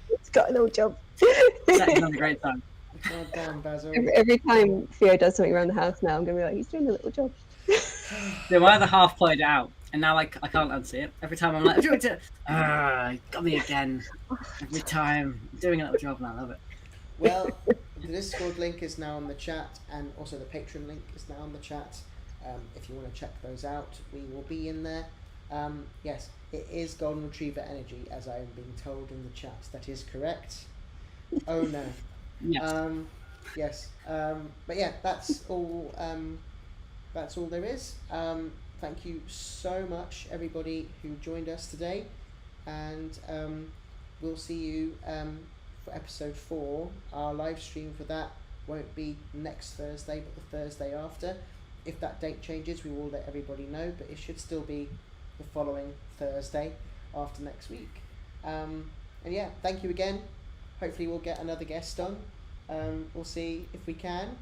He's got a little job. He's having a great time. Well done, Basil. Every time Theo does something around the house now, I'm going to be like, he's doing a little job. Yeah, my other half played it out, and now I can't unsee it. Every time I'm like, do it. Got me again. Every time. Doing a little job, and I love it. Well, the Discord link is now on the chat, and also the Patreon link is now on the chat. If you want to check those out, we will be in there. Yes, it is Golden Retriever energy, as I am being told in the chat. That is correct. Oh no. Yes. Yes. But yeah, that's all. That's all there is. Thank you so much, everybody who joined us today, and we'll see you for episode 4. Our live stream for that won't be next Thursday, but the Thursday after. If that date changes, we will let everybody know, but it should still be the following Thursday after next week. And yeah, thank you again. Hopefully we'll get another guest on. We'll see if we can.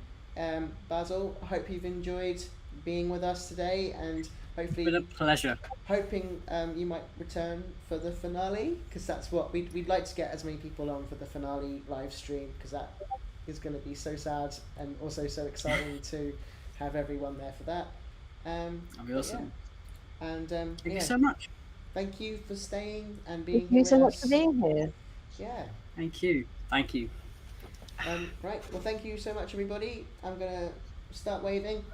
Basil, I hope you've enjoyed being with us today, and hopefully... It's been a pleasure. Hoping you might return for the finale, because that's what we'd like to get as many people on for the finale live stream, because that is going to be so sad and also so exciting to have everyone there for that. That'd be awesome. Yeah. And thank you so much. Thank you for staying and being here. Thank you so much for being here. Yeah. Thank you. Thank you. Right. Well, thank you so much, everybody. I'm gonna start waving.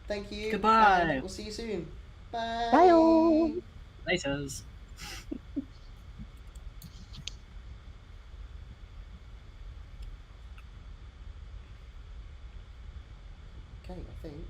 Thank you. Goodbye. And we'll see you soon. Bye. Bye all. Laters. Okay, I think.